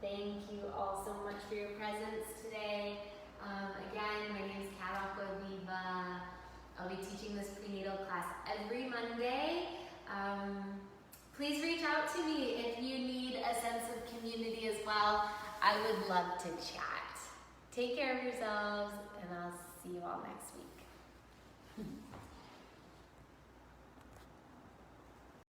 Thank you all so much for your presence today. Again, my name is Kat Viva. I'll be teaching this prenatal class every Monday. Please reach out to me if you need a sense of community as well. I would love to chat. Take care of yourselves, and I'll